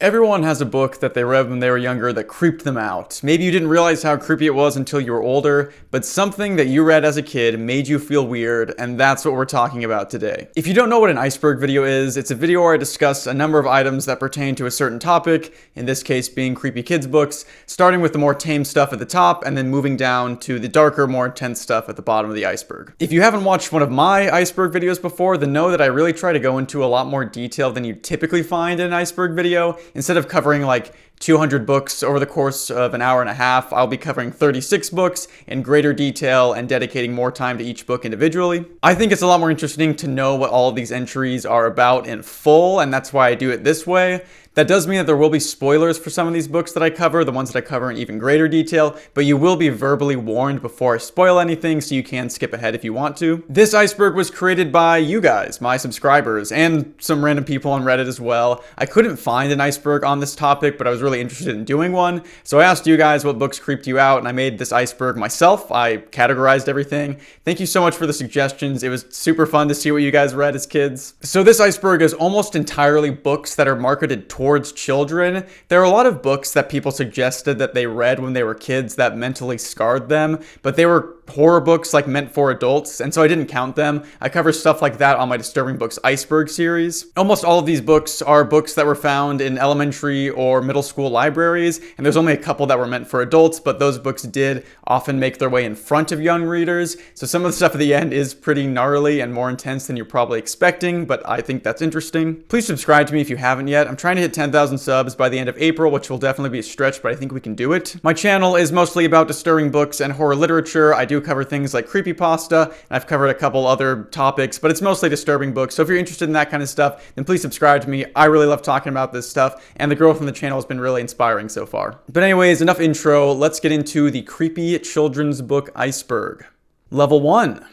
Everyone has a book that they read when they were younger that creeped them out. Maybe you didn't realize how creepy it was until you were older, but something that you read as a kid made you feel weird, and that's what we're talking about today. If you don't know what an iceberg video is, it's a video where I discuss a number of items that pertain to a certain topic, in this case being creepy kids books, starting with the more tame stuff at the top, and then moving down to the darker, more intense stuff at the bottom of the iceberg. If you haven't watched one of my iceberg videos before, then know that I really try to go into a lot more detail than you typically find in an iceberg video. Instead of covering like 200 books over the course of an hour and a half, I'll be covering 36 books in greater detail and dedicating more time to each book individually. I think it's a lot more interesting to know what all of these entries are about in full, and that's why I do it this way. That does mean that there will be spoilers for some of these books that I cover, the ones that I cover in even greater detail, but you will be verbally warned before I spoil anything, so you can skip ahead if you want to. This iceberg was created by you guys, my subscribers, and some random people on Reddit as well. I couldn't find an iceberg on this topic, but I was really interested in doing one, so I asked you guys what books creeped you out, and I made this iceberg myself. I categorized everything. Thank you so much for the suggestions. It was super fun to see what you guys read as kids. So this iceberg is almost entirely books that are marketed towards children. There are a lot of books that people suggested that they read when they were kids that mentally scarred them, but they were horror books like meant for adults, and so I didn't count them. I cover stuff like that on my Disturbing Books Iceberg series. Almost all of these books are books that were found in elementary or middle school libraries, and there's only a couple that were meant for adults, but those books did often make their way in front of young readers, so some of the stuff at the end is pretty gnarly and more intense than you're probably expecting, but I think that's interesting. Please subscribe to me if you haven't yet. I'm trying to hit 10,000 subs by the end of April, which will definitely be a stretch, but I think we can do it. My channel is mostly about disturbing books and horror literature. I do cover things like creepypasta, and I've covered a couple other topics, but it's mostly disturbing books, so if you're interested in that kind of stuff, then please subscribe to me. I really love talking about this stuff, and the growth in the channel has been really inspiring so far. But anyways, enough intro, let's get into the creepy children's book Iceberg. Level 1.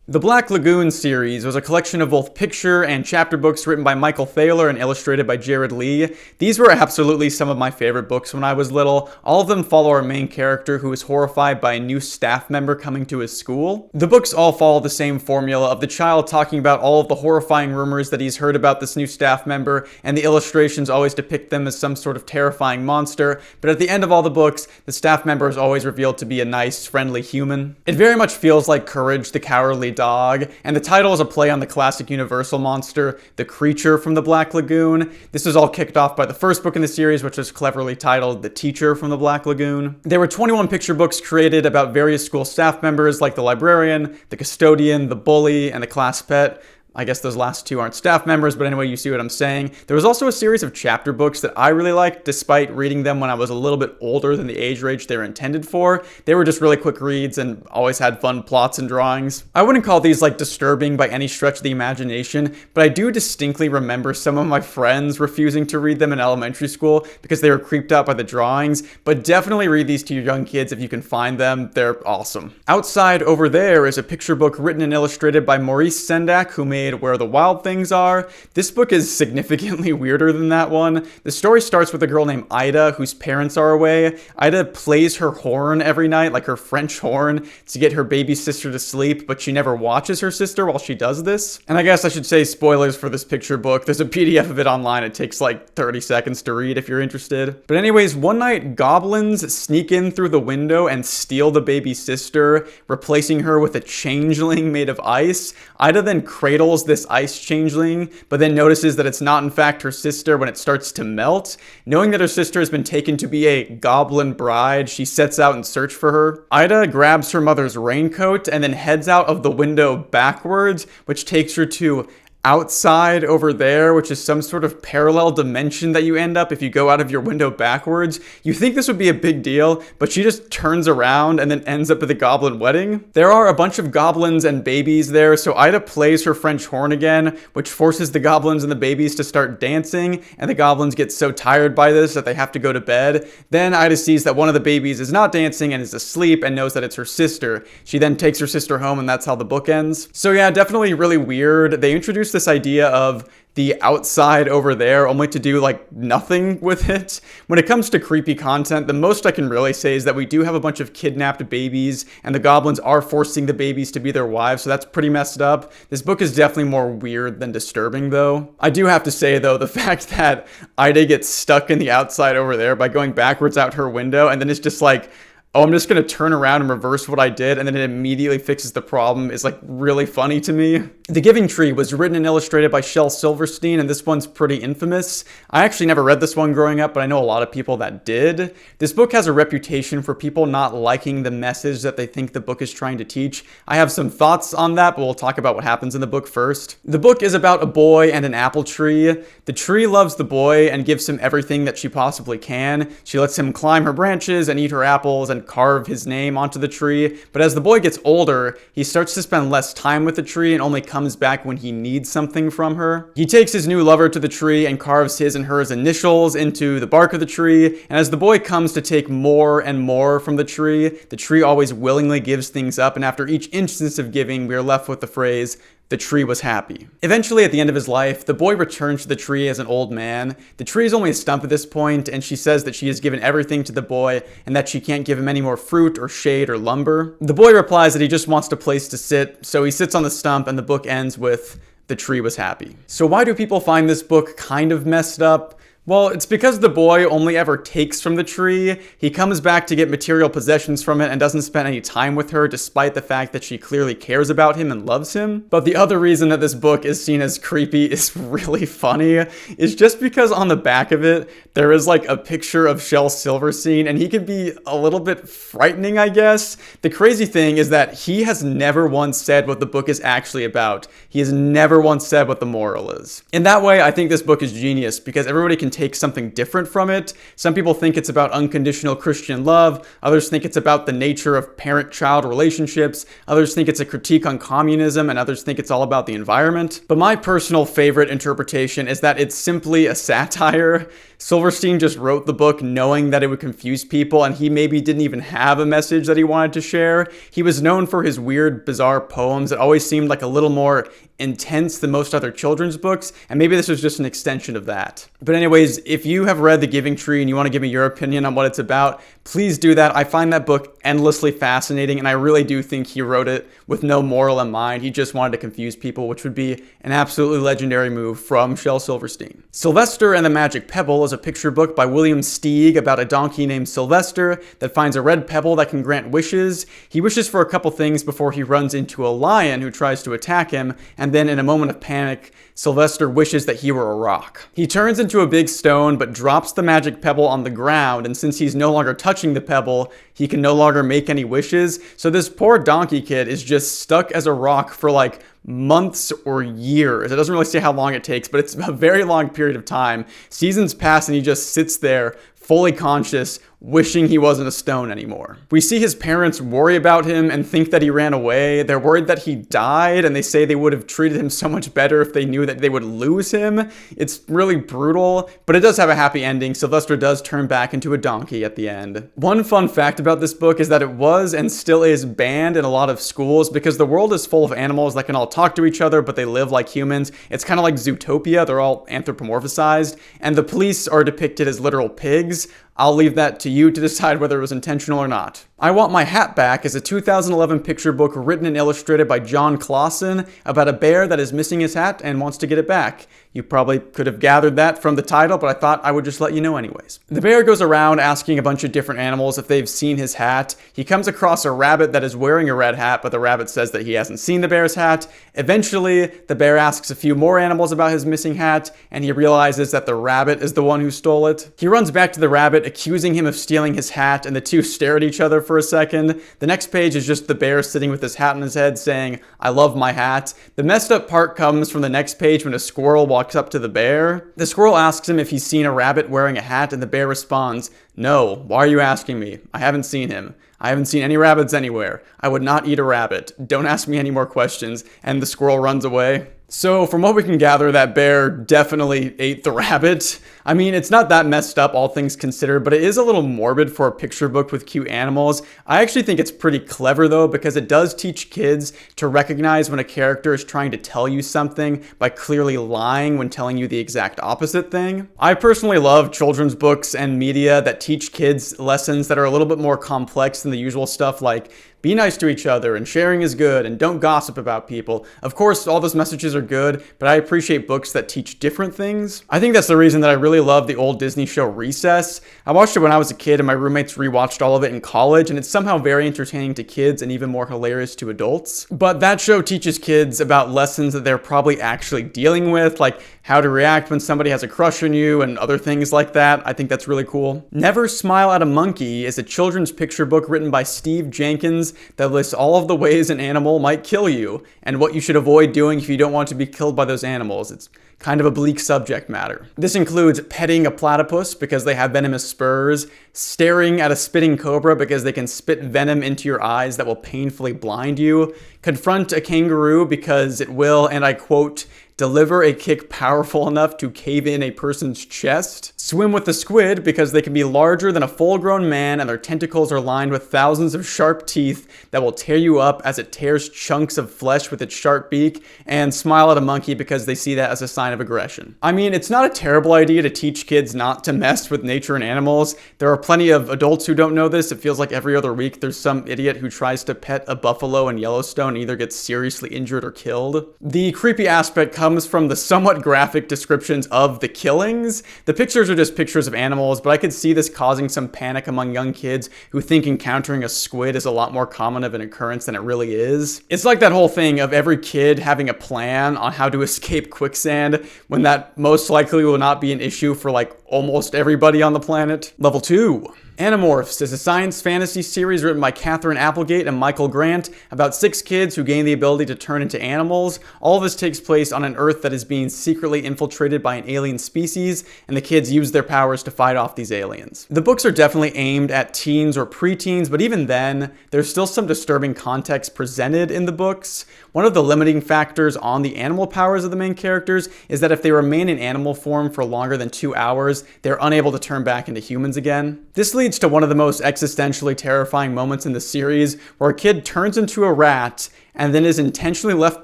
The Black Lagoon series was a collection of both picture and chapter books written by Michael Thaler and illustrated by Jared Lee. These were absolutely some of my favorite books when I was little. All of them follow our main character who is horrified by a new staff member coming to his school. The books all follow the same formula of the child talking about all of the horrifying rumors that he's heard about this new staff member, and the illustrations always depict them as some sort of terrifying monster, but at the end of all the books, the staff member is always revealed to be a nice, friendly human. It very much feels like Courage the Cowardly Dog, and the title is a play on the classic Universal monster, the creature from the Black Lagoon. This was all kicked off by the first book in the series, which was cleverly titled The Teacher from the Black Lagoon. There were 21 picture books created about various school staff members like the librarian, the custodian, the bully, and the class pet. I guess those last two aren't staff members, but anyway, you see what I'm saying. There was also a series of chapter books that I really liked, despite reading them when I was a little bit older than the age range they were intended for. They were just really quick reads and always had fun plots and drawings. I wouldn't call these like disturbing by any stretch of the imagination, but I do distinctly remember some of my friends refusing to read them in elementary school because they were creeped out by the drawings, but definitely read these to your young kids if you can find them. They're awesome. Outside over there is a picture book written and illustrated by Maurice Sendak, who made Where the Wild Things Are. This book is significantly weirder than that one. The story starts with a girl named Ida whose parents are away. Ida plays her horn every night, like her French horn, to get her baby sister to sleep, but she never watches her sister while she does this. And I guess I should say spoilers for this picture book. There's a PDF of it online. It takes like 30 seconds to read if you're interested. But anyways, one night goblins sneak in through the window and steal the baby sister, replacing her with a changeling made of ice. Ida then cradles this ice changeling, but then notices that it's not in fact her sister when it starts to melt. Knowing that her sister has been taken to be a goblin bride, she sets out in search for her. Ida grabs her mother's raincoat and then heads out of the window backwards, which takes her to outside over there, which is some sort of parallel dimension that you end up if you go out of your window backwards. You think this would be a big deal, but she just turns around and then ends up at the goblin wedding. There are a bunch of goblins and babies there, so Ida plays her French horn again, which forces the goblins and the babies to start dancing, and the goblins get so tired by this that they have to go to bed. Then Ida sees that one of the babies is not dancing and is asleep and knows that it's her sister. She then takes her sister home, and that's how the book ends. So yeah, definitely really weird. They introduced this idea of the outside over there, only to do like nothing with it. When it comes to creepy content, the most I can really say is that we do have a bunch of kidnapped babies, and the goblins are forcing the babies to be their wives, so that's pretty messed up. This book is definitely more weird than disturbing, though. I do have to say, though, the fact that Ida gets stuck in the outside over there by going backwards out her window, and then it's just like, oh, I'm just going to turn around and reverse what I did, and then it immediately fixes the problem, is like really funny to me. The Giving Tree was written and illustrated by Shel Silverstein, and this one's pretty infamous. I actually never read this one growing up, but I know a lot of people that did. This book has a reputation for people not liking the message that they think the book is trying to teach. I have some thoughts on that, but we'll talk about what happens in the book first. The book is about a boy and an apple tree. The tree loves the boy and gives him everything that she possibly can. She lets him climb her branches and eat her apples and carve his name onto the tree. But as the boy gets older, he starts to spend less time with the tree and only comes back when he needs something from her. He takes his new lover to the tree and carves his and hers initials into the bark of the tree. And as the boy comes to take more and more from the tree always willingly gives things up. And after each instance of giving, we are left with the phrase, "The tree was happy." Eventually, at the end of his life, the boy returns to the tree as an old man. The tree is only a stump at this point, and she says that she has given everything to the boy and that she can't give him any more fruit or shade or lumber. The boy replies that he just wants a place to sit, so he sits on the stump, and the book ends with, "The tree was happy." So why do people find this book kind of messed up? Well, it's because the boy only ever takes from the tree. He comes back to get material possessions from it and doesn't spend any time with her, despite the fact that she clearly cares about him and loves him. But the other reason that this book is seen as creepy is really funny, is just because on the back of it, there is like a picture of Shel Silverstein, and he can be a little bit frightening, I guess. The crazy thing is that he has never once said what the book is actually about. He has never once said what the moral is. In that way, I think this book is genius, because everybody can take something different from it. Some people think it's about unconditional Christian love. Others think it's about the nature of parent-child relationships. Others think it's a critique on communism, and others think it's all about the environment. But my personal favorite interpretation is that it's simply a satire. Silverstein just wrote the book knowing that it would confuse people, and he maybe didn't even have a message that he wanted to share. He was known for his weird, bizarre poems that always seemed like a little more intense than most other children's books, and maybe this was just an extension of that. But anyways, if you have read The Giving Tree and you want to give me your opinion on what it's about, please do that. I find that book endlessly fascinating, and I really do think he wrote it with no moral in mind. He just wanted to confuse people, which would be an absolutely legendary move from Shel Silverstein. Sylvester and the Magic Pebble is a picture book by William Steig about a donkey named Sylvester that finds a red pebble that can grant wishes. He wishes for a couple things before he runs into a lion who tries to attack him, and then in a moment of panic, Sylvester wishes that he were a rock. He turns into a big stone, but drops the magic pebble on the ground, and since he's no longer touching the pebble, he can no longer make any wishes. So this poor donkey kid is just stuck as a rock for like months or years. It doesn't really say how long it takes, but it's a very long period of time. Seasons pass and he just sits there fully conscious, wishing he wasn't a stone anymore. We see his parents worry about him and think that he ran away. They're worried that he died, and they say they would have treated him so much better if they knew that they would lose him. It's really brutal, but it does have a happy ending. Sylvester does turn back into a donkey at the end. One fun fact about this book is that it was and still is banned in a lot of schools because the world is full of animals that can all talk to each other, but they live like humans. It's kind of like Zootopia. They're all anthropomorphized, and the police are depicted as literal pigs. I'll leave that to you to decide whether it was intentional or not. I Want My Hat Back is a 2011 picture book written and illustrated by John Clausen about a bear that is missing his hat and wants to get it back. You probably could have gathered that from the title, but I thought I would just let you know anyways. The bear goes around asking a bunch of different animals if they've seen his hat. He comes across a rabbit that is wearing a red hat, but the rabbit says that he hasn't seen the bear's hat. Eventually, the bear asks a few more animals about his missing hat, and he realizes that the rabbit is the one who stole it. He runs back to the rabbit, accusing him of stealing his hat, and the two stare at each other for a second. The next page is just the bear sitting with his hat on his head saying, "I love my hat." The messed up part comes from the next page when a squirrel walks up to the bear. The squirrel asks him if he's seen a rabbit wearing a hat, and the bear responds, "No, why are you asking me? I haven't seen him. I haven't seen any rabbits anywhere. I would not eat a rabbit. Don't ask me any more questions." And the squirrel runs away. So from what we can gather, that bear definitely ate the rabbit. I mean, it's not that messed up, all things considered, but it is a little morbid for a picture book with cute animals. I actually think it's pretty clever though, because it does teach kids to recognize when a character is trying to tell you something by clearly lying when telling you the exact opposite thing. I personally love children's books and media that teach kids lessons that are a little bit more complex than the usual stuff like be nice to each other, and sharing is good, and don't gossip about people. Of course, all those messages are good, but I appreciate books that teach different things. I think that's the reason that I really love the old Disney show Recess. I watched it when I was a kid, and my roommates rewatched all of it in college, and it's somehow very entertaining to kids and even more hilarious to adults. But that show teaches kids about lessons that they're probably actually dealing with, like how to react when somebody has a crush on you and other things like that. I think that's really cool. Never Smile at a Monkey is a children's picture book written by Steve Jenkins that lists all of the ways an animal might kill you and what you should avoid doing if you don't want to be killed by those animals. It's kind of a bleak subject matter. This includes petting a platypus because they have venomous spurs, staring at a spitting cobra because they can spit venom into your eyes that will painfully blind you, confront a kangaroo because it will, and I quote, deliver a kick powerful enough to cave in a person's chest. Swim with the squid because they can be larger than a full-grown man and their tentacles are lined with thousands of sharp teeth that will tear you up as it tears chunks of flesh with its sharp beak. And smile at a monkey because they see that as a sign of aggression. I mean, it's not a terrible idea to teach kids not to mess with nature and animals. There are plenty of adults who don't know this. It feels like every other week there's some idiot who tries to pet a buffalo in Yellowstone and either gets seriously injured or killed. The creepy aspect comes from the somewhat graphic descriptions of the killings. The pictures are just pictures of animals, but I could see this causing some panic among young kids who think encountering a squid is a lot more common of an occurrence than it really is. It's like that whole thing of every kid having a plan on how to escape quicksand when that most likely will not be an issue for like almost everybody on the planet. Level 2. Animorphs is a science fantasy series written by Catherine Applegate and Michael Grant about 6 kids who gain the ability to turn into animals. All of this takes place on an Earth that is being secretly infiltrated by an alien species, and the kids use their powers to fight off these aliens. The books are definitely aimed at teens or preteens, but even then, there's still some disturbing context presented in the books. One of the limiting factors on the animal powers of the main characters is that if they remain in animal form for longer than 2 hours, they're unable to turn back into humans again. This leads to one of the most existentially terrifying moments in the series, where a kid turns into a rat and then is intentionally left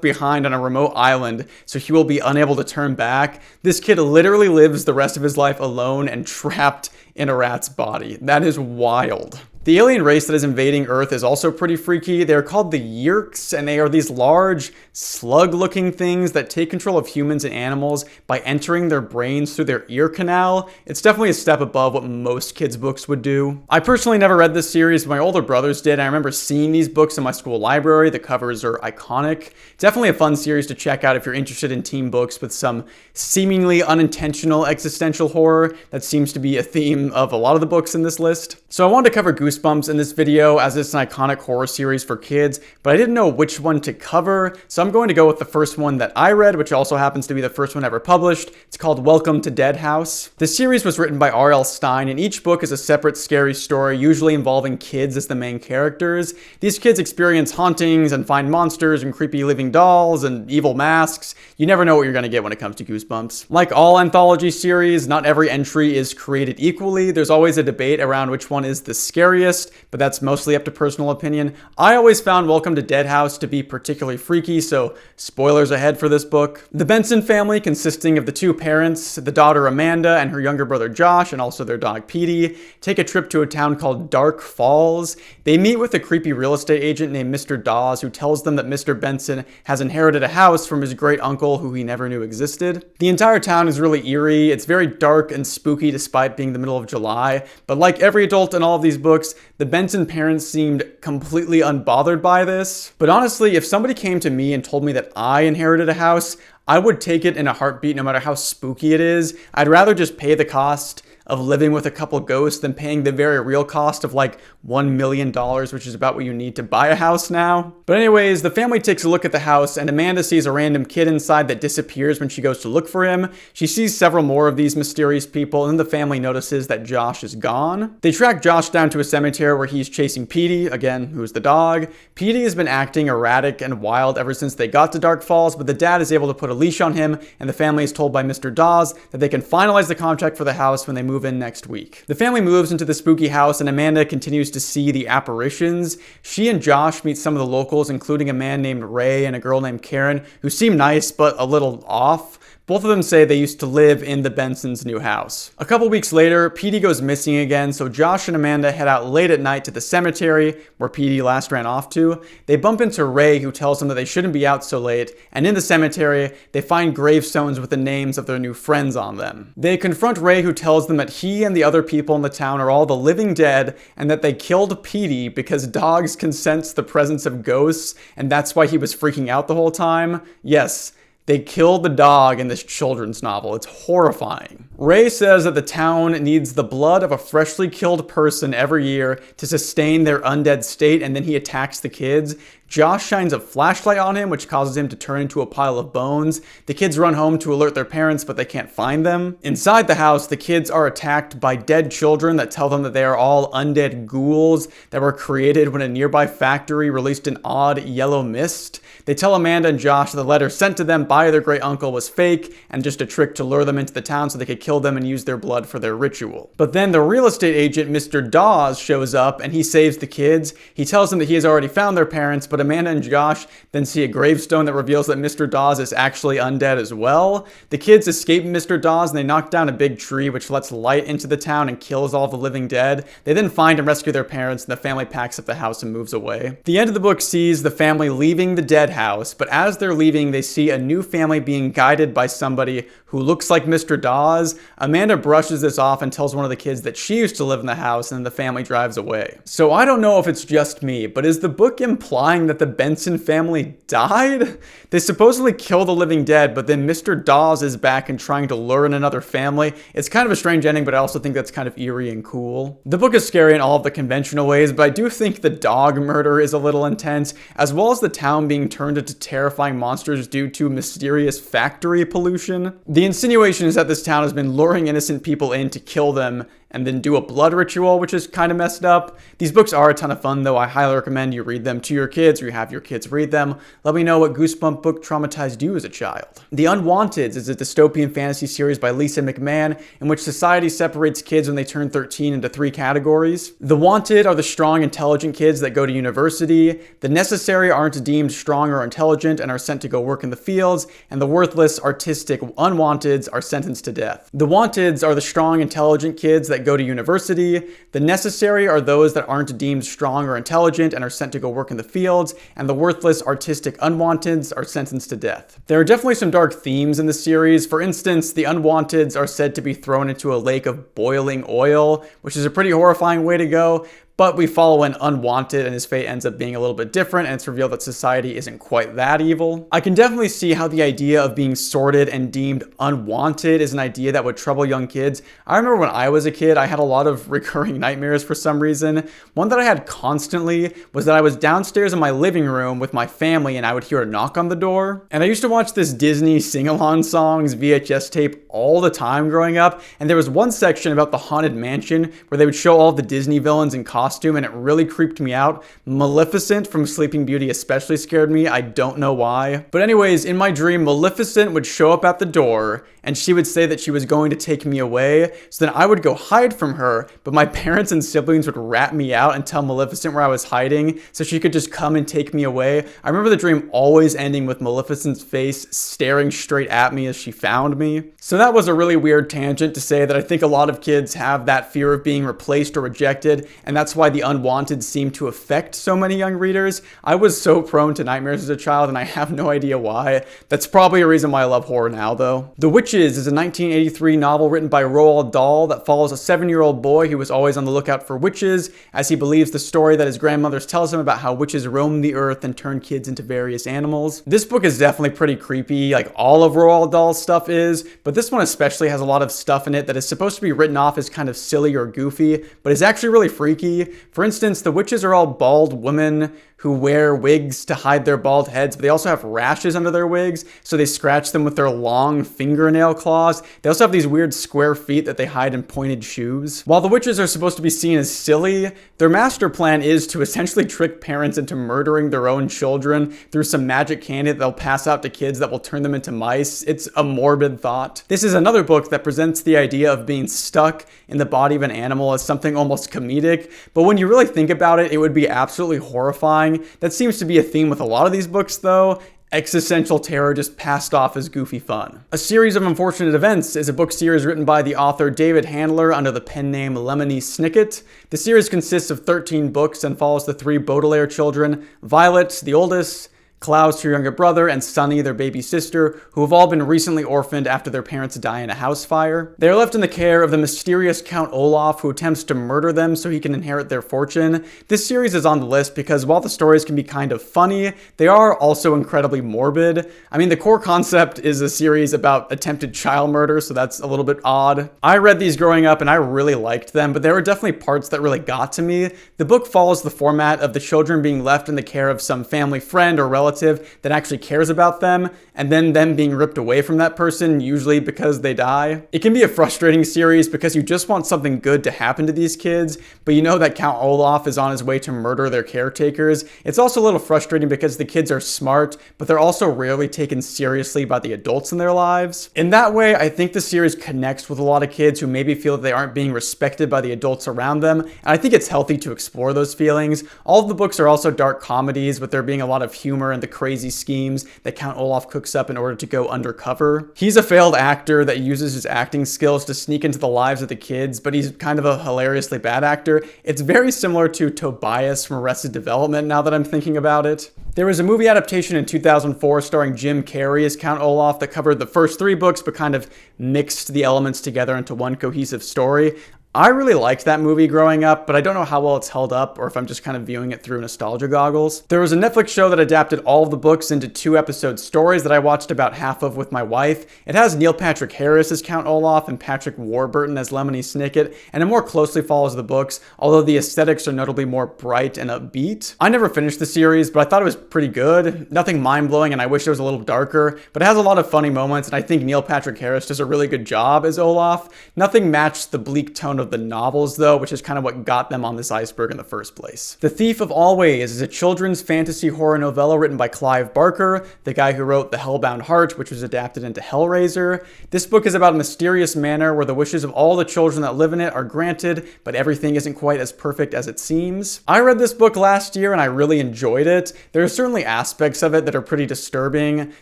behind on a remote island so he will be unable to turn back. This kid literally lives the rest of his life alone and trapped in a rat's body. That is wild. The alien race that is invading Earth is also pretty freaky. They're called the Yeerks, and they are these large, slug-looking things that take control of humans and animals by entering their brains through their ear canal. It's definitely a step above what most kids' books would do. I personally never read this series, but my older brothers did. I remember seeing these books in my school library. The covers are iconic. Definitely a fun series to check out if you're interested in teen books with some seemingly unintentional existential horror. That seems to be a theme of a lot of the books in this list. So I wanted to cover Goosebumps in this video as it's an iconic horror series for kids, but I didn't know which one to cover, so I'm going to go with the first one that I read, which also happens to be the first one ever published. It's called Welcome to Dead House. The series was written by R.L. Stine, and each book is a separate scary story, usually involving kids as the main characters. These kids experience hauntings and find monsters and creepy living dolls and evil masks. You never know what you're going to get when it comes to Goosebumps. Like all anthology series, not every entry is created equally. There's always a debate around which one is the scariest, but that's mostly up to personal opinion. I always found Welcome to Dead House to be particularly freaky, so spoilers ahead for this book. The Benson family, consisting of the 2 parents, the daughter Amanda and her younger brother Josh, and also their dog Petey, take a trip to a town called Dark Falls. They meet with a creepy real estate agent named Mr. Dawes, who tells them that Mr. Benson has inherited a house from his great uncle who he never knew existed. The entire town is really eerie. It's very dark and spooky despite being the middle of July, but like every adult in all of these books, the Benson parents seemed completely unbothered by this. But honestly, if somebody came to me and told me that I inherited a house, I would take it in a heartbeat no matter how spooky it is. I'd rather just pay the cost of living with a couple ghosts than paying the very real cost of like $1 million, which is about what you need to buy a house now. But anyways, the family takes a look at the house and Amanda sees a random kid inside that disappears when she goes to look for him. She sees several more of these mysterious people, and then the family notices that Josh is gone. They track Josh down to a cemetery where he's chasing Petey, again, who's the dog. Petey has been acting erratic and wild ever since they got to Dark Falls, but the dad is able to put a leash on him, and the family is told by Mr. Dawes that they can finalize the contract for the house when they move in next week. The family moves into the spooky house, and Amanda continues to see the apparitions. She and Josh meet some of the locals, including a man named Ray and a girl named Karen, who seem nice but a little off. Both of them say they used to live in the Bensons' new house. A couple weeks later, Petey goes missing again, so Josh and Amanda head out late at night to the cemetery where Petey last ran off to. They bump into Ray, who tells them that they shouldn't be out so late, and in the cemetery, they find gravestones with the names of their new friends on them. They confront Ray, who tells them that he and the other people in the town are all the living dead, and that they killed Petey because dogs can sense the presence of ghosts, and that's why he was freaking out the whole time. Yes, they killed the dog in this children's novel. It's horrifying. Ray says that the town needs the blood of a freshly killed person every year to sustain their undead state, and then he attacks the kids. Josh shines a flashlight on him, which causes him to turn into a pile of bones. The kids run home to alert their parents, but they can't find them. Inside the house, the kids are attacked by dead children that tell them that they are all undead ghouls that were created when a nearby factory released an odd yellow mist. They tell Amanda and Josh that the letter sent to them by their great uncle was fake and just a trick to lure them into the town so they could kill them and use their blood for their ritual. But then the real estate agent, Mr. Dawes, shows up and he saves the kids. He tells them that he has already found their parents, but Amanda and Josh then see a gravestone that reveals that Mr. Dawes is actually undead as well. The kids escape Mr. Dawes and they knock down a big tree which lets light into the town and kills all the living dead. They then find and rescue their parents, and the family packs up the house and moves away. The end of the book sees the family leaving the dead house, but as they're leaving, they see a new family being guided by somebody who looks like Mr. Dawes. Amanda brushes this off and tells one of the kids that she used to live in the house, and then the family drives away. So I don't know if it's just me, but is the book implying that the Benson family died? They supposedly kill the living dead, but then Mr. Dawes is back and trying to lure in another family. It's kind of a strange ending, but I also think that's kind of eerie and cool. The book is scary in all of the conventional ways, but I do think the dog murder is a little intense, as well as the town being turned into terrifying monsters due to mysterious factory pollution. The insinuation is that this town has been luring innocent people in to kill them and then do a blood ritual, which is kind of messed up. These books are a ton of fun, though. I highly recommend you read them to your kids, or you have your kids read them. Let me know what Goosebump book traumatized you as a child. The Unwanteds is a dystopian fantasy series by Lisa McMahon, in which society separates kids when they turn 13 into 3 categories. The wanted are the strong, intelligent kids that go to university. The necessary aren't deemed strong or intelligent and are sent to go work in the fields. And the worthless, artistic unwanteds are sentenced to death. The wanteds are the strong, intelligent kids that go to university. The necessary are those that aren't deemed strong or intelligent and are sent to go work in the fields, and the worthless, artistic unwanteds are sentenced to death. There are definitely some dark themes in the series. For instance, the unwanteds are said to be thrown into a lake of boiling oil, which is a pretty horrifying way to go. But we follow an unwanted and his fate ends up being a little bit different, and it's revealed that society isn't quite that evil. I can definitely see how the idea of being sorted and deemed unwanted is an idea that would trouble young kids. I remember when I was a kid, I had a lot of recurring nightmares for some reason. One that I had constantly was that I was downstairs in my living room with my family and I would hear a knock on the door. And I used to watch this Disney sing-along songs VHS tape all the time growing up, and there was one section about the Haunted Mansion where they would show all the Disney villains in costume, and it really creeped me out. Maleficent from Sleeping Beauty especially scared me. I don't know why. But anyways, in my dream, Maleficent would show up at the door and she would say that she was going to take me away. So then I would go hide from her, but my parents and siblings would rat me out and tell Maleficent where I was hiding so she could just come and take me away. I remember the dream always ending with Maleficent's face staring straight at me as she found me. So that was a really weird tangent to say that I think a lot of kids have that fear of being replaced or rejected, and that's why the unwanted seem to affect so many young readers. I was so prone to nightmares as a child, and I have no idea why. That's probably a reason why I love horror now, though. The Witches Witches is a 1983 novel written by Roald Dahl that follows a 7-year-old boy who is always on the lookout for witches, as he believes the story that his grandmother tells him about how witches roam the earth and turn kids into various animals. This book is definitely pretty creepy, like all of Roald Dahl's stuff is, but this one especially has a lot of stuff in it that is supposed to be written off as kind of silly or goofy, but is actually really freaky. For instance, the witches are all bald women who wear wigs to hide their bald heads, but they also have rashes under their wigs, so they scratch them with their long fingernail claws. They also have these weird square feet that they hide in pointed shoes. While the witches are supposed to be seen as silly, their master plan is to essentially trick parents into murdering their own children through some magic candy that they'll pass out to kids that will turn them into mice. It's a morbid thought. This is another book that presents the idea of being stuck in the body of an animal as something almost comedic, but when you really think about it, it would be absolutely horrifying. That seems to be a theme with a lot of these books, though. Existential terror just passed off as goofy fun. A Series of Unfortunate Events is a book series written by the author David Handler under the pen name Lemony Snicket. The series consists of 13 books and follows the 3 Baudelaire children, Violet, the oldest, Klaus, her younger brother, and Sunny, their baby sister, who have all been recently orphaned after their parents die in a house fire. They are left in the care of the mysterious Count Olaf, who attempts to murder them so he can inherit their fortune. This series is on the list because while the stories can be kind of funny, they are also incredibly morbid. I mean, the core concept is a series about attempted child murder, so that's a little bit odd. I read these growing up and I really liked them, but there were definitely parts that really got to me. The book follows the format of the children being left in the care of some family friend or relative that actually cares about them, and then them being ripped away from that person, usually because they die. It can be a frustrating series because you just want something good to happen to these kids, but you know that Count Olaf is on his way to murder their caretakers. It's also a little frustrating because the kids are smart, but they're also rarely taken seriously by the adults in their lives. In that way, I think the series connects with a lot of kids who maybe feel that they aren't being respected by the adults around them, and I think it's healthy to explore those feelings. All of the books are also dark comedies, with there being a lot of humor and the crazy schemes that Count Olaf cooks up in order to go undercover. He's a failed actor that uses his acting skills to sneak into the lives of the kids, but he's kind of a hilariously bad actor. It's very similar to Tobias from Arrested Development now that I'm thinking about it. There was a movie adaptation in 2004 starring Jim Carrey as Count Olaf that covered the first 3 books but kind of mixed the elements together into one cohesive story. I really liked that movie growing up, but I don't know how well it's held up or if I'm just kind of viewing it through nostalgia goggles. There was a Netflix show that adapted all of the books into 2-episode stories that I watched about half of with my wife. It has Neil Patrick Harris as Count Olaf and Patrick Warburton as Lemony Snicket, and it more closely follows the books, although the aesthetics are notably more bright and upbeat. I never finished the series, but I thought it was pretty good. Nothing mind-blowing, and I wish it was a little darker, but it has a lot of funny moments, and I think Neil Patrick Harris does a really good job as Olaf. Nothing matched the bleak tone of the novels, though, which is kind of what got them on this iceberg in the first place. The Thief of Always is a children's fantasy horror novella written by Clive Barker, the guy who wrote The Hellbound Heart, which was adapted into Hellraiser. This book is about a mysterious manor where the wishes of all the children that live in it are granted, but everything isn't quite as perfect as it seems. I read this book last year and I really enjoyed it. There are certainly aspects of it that are pretty disturbing.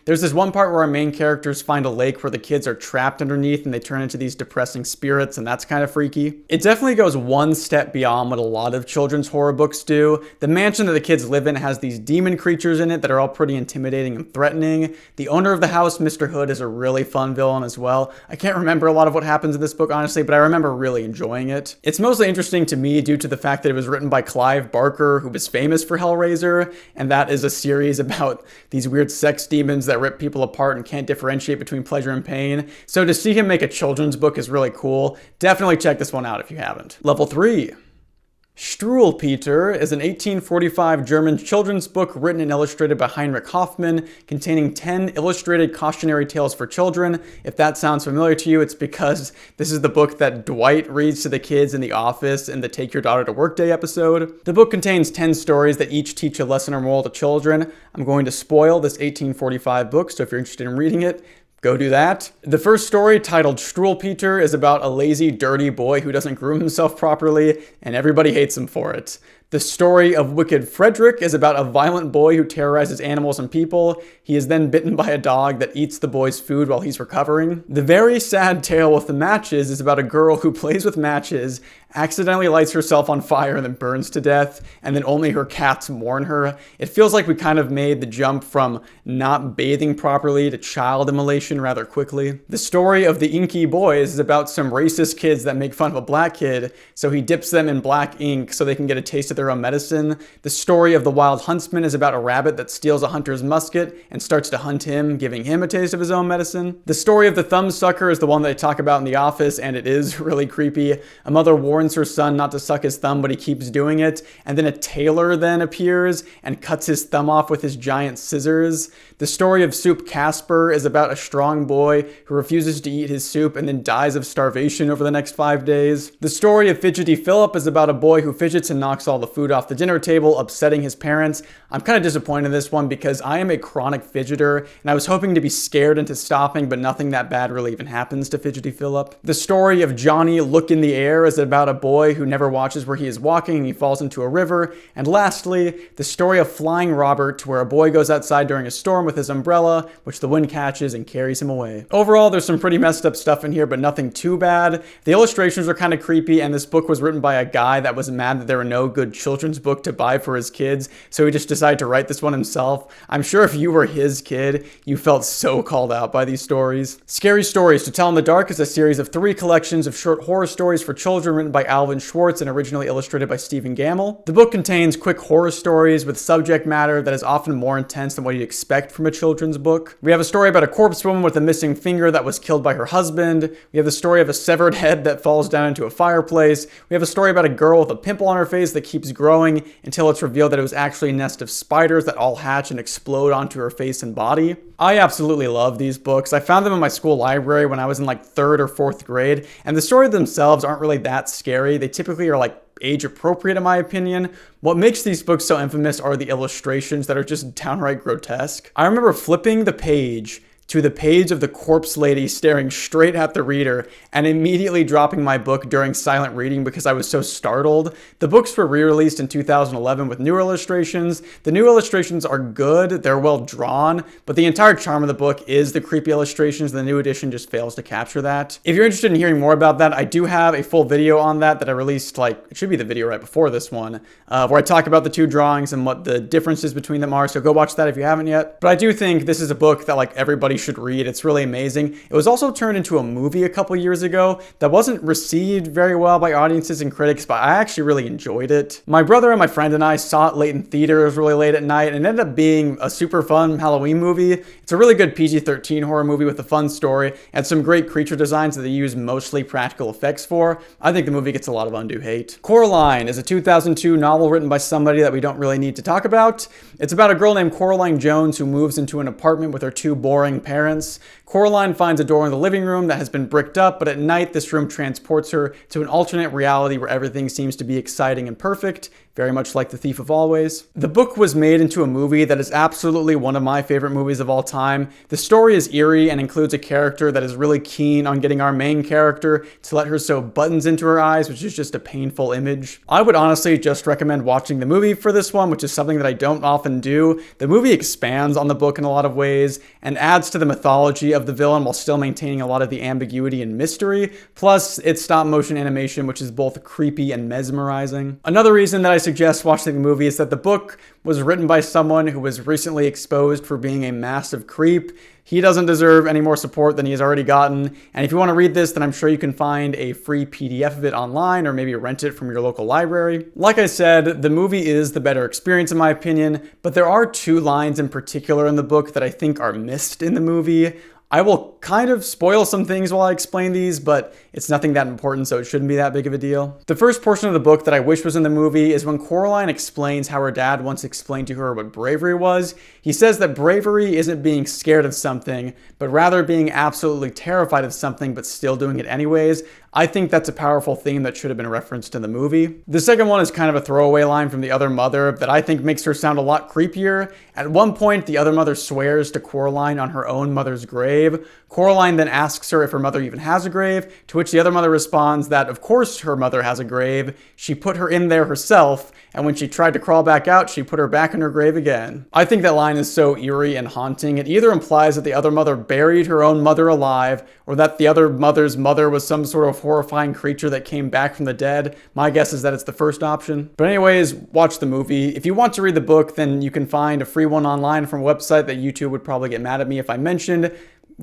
There's this one part where our main characters find a lake where the kids are trapped underneath and they turn into these depressing spirits, and that's kind of freaky. It definitely goes one step beyond what a lot of children's horror books do. The mansion that the kids live in has these demon creatures in it that are all pretty intimidating and threatening. The owner of the house, Mr. Hood, is a really fun villain as well. I can't remember a lot of what happens in this book, honestly, but I remember really enjoying it. It's mostly interesting to me due to the fact that it was written by Clive Barker, who was famous for Hellraiser, and that is a series about these weird sex demons that rip people apart and can't differentiate between pleasure and pain. So to see him make a children's book is really cool. Definitely check this one out if you haven't. Level 3. Struwelpeter is an 1845 German children's book written and illustrated by Heinrich Hoffmann, containing 10 illustrated cautionary tales for children. If that sounds familiar to you, it's because this is the book that Dwight reads to the kids in the office in the Take Your Daughter to Work Day episode. The book contains 10 stories that each teach a lesson or moral to children. I'm going to spoil this 1845 book, so if you're interested in reading it, go do that. The first story, titled Struwelpeter, is about a lazy, dirty boy who doesn't groom himself properly, and everybody hates him for it. The story of Wicked Frederick is about a violent boy who terrorizes animals and people. He is then bitten by a dog that eats the boy's food while he's recovering. The Very Sad Tale with the Matches is about a girl who plays with matches, accidentally lights herself on fire and then burns to death, and then only her cats mourn her. It feels like we kind of made the jump from not bathing properly to child immolation rather quickly. The story of the Inky Boys is about some racist kids that make fun of a black kid, so he dips them in black ink so they can get a taste of their own medicine. The story of the Wild Huntsman is about a rabbit that steals a hunter's musket and starts to hunt him, giving him a taste of his own medicine. The story of the Thumbsucker is the one that I talk about in The Office, and it is really creepy. A mother warns her son not to suck his thumb, but he keeps doing it, and then a tailor then appears and cuts his thumb off with his giant scissors. The story of Soup Casper is about a strong boy who refuses to eat his soup and then dies of starvation over the next 5 days. The story of Fidgety Philip is about a boy who fidgets and knocks all the food off the dinner table, upsetting his parents. I'm kind of disappointed in this one because I am a chronic fidgeter, and I was hoping to be scared into stopping, but nothing that bad really even happens to Fidgety Philip. The story of Johnny Look in the Air is about a boy who never watches where he is walking and he falls into a river. And lastly, the story of Flying Robert, where a boy goes outside during a storm with his umbrella, which the wind catches and carries him away. Overall, there's some pretty messed up stuff in here, but nothing too bad. The illustrations are kind of creepy, and this book was written by a guy that was mad that there were no good children's book to buy for his kids, so he just decided to write this one himself. I'm sure if you were his kid, you felt so called out by these stories. Scary Stories to Tell in the Dark is a series of 3 collections of short horror stories for children written by Alvin Schwartz and originally illustrated by Stephen Gamble. The book contains quick horror stories with subject matter that is often more intense than what you'd expect from a children's book. We have a story about a corpse woman with a missing finger that was killed by her husband. We have the story of a severed head that falls down into a fireplace. We have a story about a girl with a pimple on her face that keeps growing until it's revealed that it was actually a nest of spiders that all hatch and explode onto her face and body. I absolutely love these books. I found them in my school library when I was in like 3rd or 4th grade, and the stories themselves aren't really that scary. They typically are like age appropriate in my opinion. What makes these books so infamous are the illustrations that are just downright grotesque. I remember flipping the page to the page of the corpse lady staring straight at the reader and immediately dropping my book during silent reading because I was so startled. The books were re-released in 2011 with new illustrations. The new illustrations are good, they're well drawn, but the entire charm of the book is the creepy illustrations. The new edition just fails to capture that. If you're interested in hearing more about that, I do have a full video on that I released, like, it should be the video right before this one, where I talk about the 2 drawings and what the differences between them are, so go watch that if you haven't yet. But I do think this is a book that like everybody should read. It's really amazing. It was also turned into a movie a couple years ago that wasn't received very well by audiences and critics, but I actually really enjoyed it. My brother and my friend and I saw it late in theaters really late at night, and it ended up being a super fun Halloween movie. It's a really good PG-13 horror movie with a fun story and some great creature designs that they use mostly practical effects for. I think the movie gets a lot of undue hate. Coraline is a 2002 novel written by somebody that we don't really need to talk about. It's about a girl named Coraline Jones who moves into an apartment with her 2 boring parents. Coraline finds a door in the living room that has been bricked up, but at night this room transports her to an alternate reality where everything seems to be exciting and perfect, very much like The Thief of Always. The book was made into a movie that is absolutely one of my favorite movies of all time. The story is eerie and includes a character that is really keen on getting our main character to let her sew buttons into her eyes, which is just a painful image. I would honestly just recommend watching the movie for this one, which is something that I don't often do. The movie expands on the book in a lot of ways and adds to the mythology of the villain while still maintaining a lot of the ambiguity and mystery. Plus, it's stop motion animation, which is both creepy and mesmerizing. Another reason that I suggest watching the movie is that the book was written by someone who was recently exposed for being a massive creep. He doesn't deserve any more support than he has already gotten. And if you want to read this, then I'm sure you can find a free PDF of it online or maybe rent it from your local library. Like I said, the movie is the better experience in my opinion, but there are 2 lines in particular in the book that I think are missed in the movie. I will kind of spoil some things while I explain these, but it's nothing that important, so it shouldn't be that big of a deal. The first portion of the book that I wish was in the movie is when Coraline explains how her dad once explained to her what bravery was. He says that bravery isn't being scared of something, but rather being absolutely terrified of something but still doing it anyways. I think that's a powerful theme that should have been referenced in the movie. The second one is kind of a throwaway line from the other mother that I think makes her sound a lot creepier. At one point, the other mother swears to Coraline on her own mother's grave. Coraline then asks her if her mother even has a grave, to which the other mother responds that of course her mother has a grave. She put her in there herself, and when she tried to crawl back out, she put her back in her grave again. I think that line is so eerie and haunting. It either implies that the other mother buried her own mother alive, or that the other mother's mother was some sort of horrifying creature that came back from the dead. My guess is that it's the first option. But anyways, watch the movie. If you want to read the book, then you can find a free one online from a website that YouTube would probably get mad at me if I mentioned.